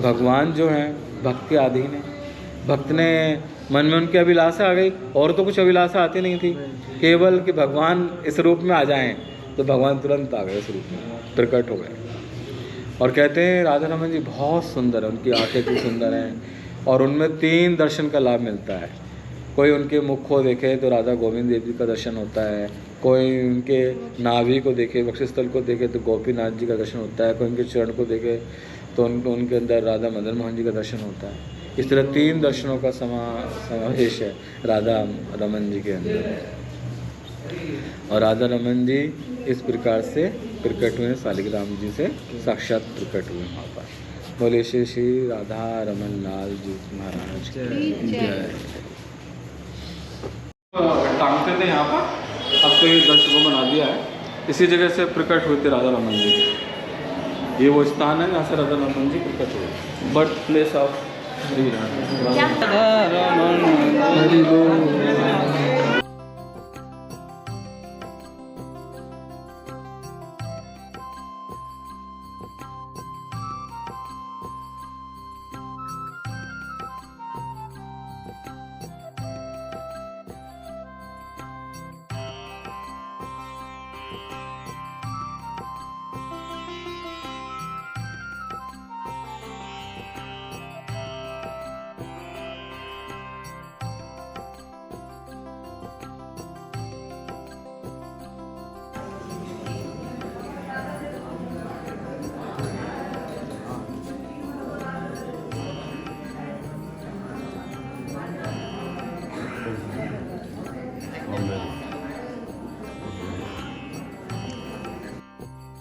भगवान जो हैं भक्त के अधीन है। भक्त ने मन में उनकी अभिलाषा आ गई, और तो कुछ अभिलाषा आती नहीं थी, केवल कि भगवान इस रूप में आ जाएं, तो भगवान तुरंत आ गए, इस रूप में प्रकट हो गए। और कहते हैं राधा रमन जी बहुत सुंदर है, उनकी आंखें भी सुंदर हैं, और उनमें 3 दर्शन का लाभ मिलता है। कोई उनके मुख को देखे तो राधा गोविंद देव जी का दर्शन होता है, कोई उनके नाभि को देखे, वक्षस्थल को देखे तो गोपीनाथ जी का दर्शन होता है, कोई उनके चरण को देखे तो उनके अंदर राधा मदन मोहन जी का दर्शन होता है। इस तरह 3 दर्शनों का समावेश है राधा रमन जी के अंदर। और राधा रमन जी इस प्रकार से प्रकट हुए, शालिग्राम जी से साक्षात प्रकट हुए वहाँ पर। बोले श्री श्री राधा रमन लाल जी महाराज की जय। टांगते थे यहाँ पर, अब तो ये दर्शकों को बना दिया है। इसी जगह से प्रकट हुए थे राधा रमन जी। ये वो स्थान है जहाँ से राधा रमन जी प्रकट हुए, birth place of Shri Radha Raman Hari बोल।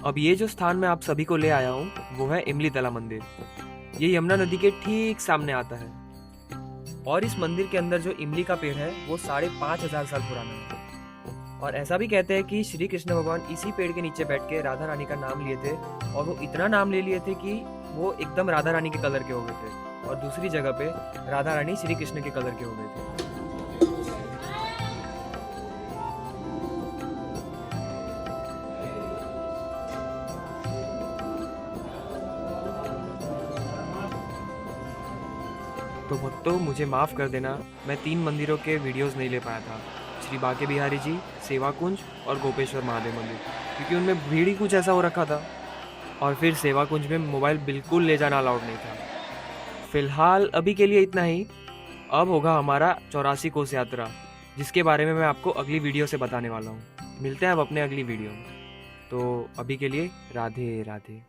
अब ये जो स्थान मैं आप सभी को ले आया हूँ वो है इमली तला मंदिर। ये यमुना नदी के ठीक सामने आता है, और इस मंदिर के अंदर जो इमली का पेड़ है वो 5,500 साल पुराना है। और ऐसा भी कहते हैं कि श्री कृष्ण भगवान इसी पेड़ के नीचे बैठ के राधा रानी का नाम लिए थे, और वो इतना नाम ले लिए थे कि वो एकदम राधा रानी के कलर के हो गए थे, और दूसरी जगह पे राधा रानी श्री कृष्ण के कलर के हो गए थे। तो भक्तों मुझे माफ़ कर देना, मैं 3 मंदिरों के वीडियोस नहीं ले पाया था, श्री बांके बिहारी जी, सेवा कुंज और गोपेश्वर महादेव मंदिर, क्योंकि उनमें भीड़ ही कुछ ऐसा हो रखा था। और फिर सेवा कुंज में मोबाइल बिल्कुल ले जाना अलाउड नहीं था। फिलहाल अभी के लिए इतना ही। अब होगा हमारा 84 कोस यात्रा, जिसके बारे में मैं आपको अगली वीडियो से बताने वाला हूँ। मिलते हैं अब अपने अगली वीडियो में। तो अभी के लिए राधे राधे।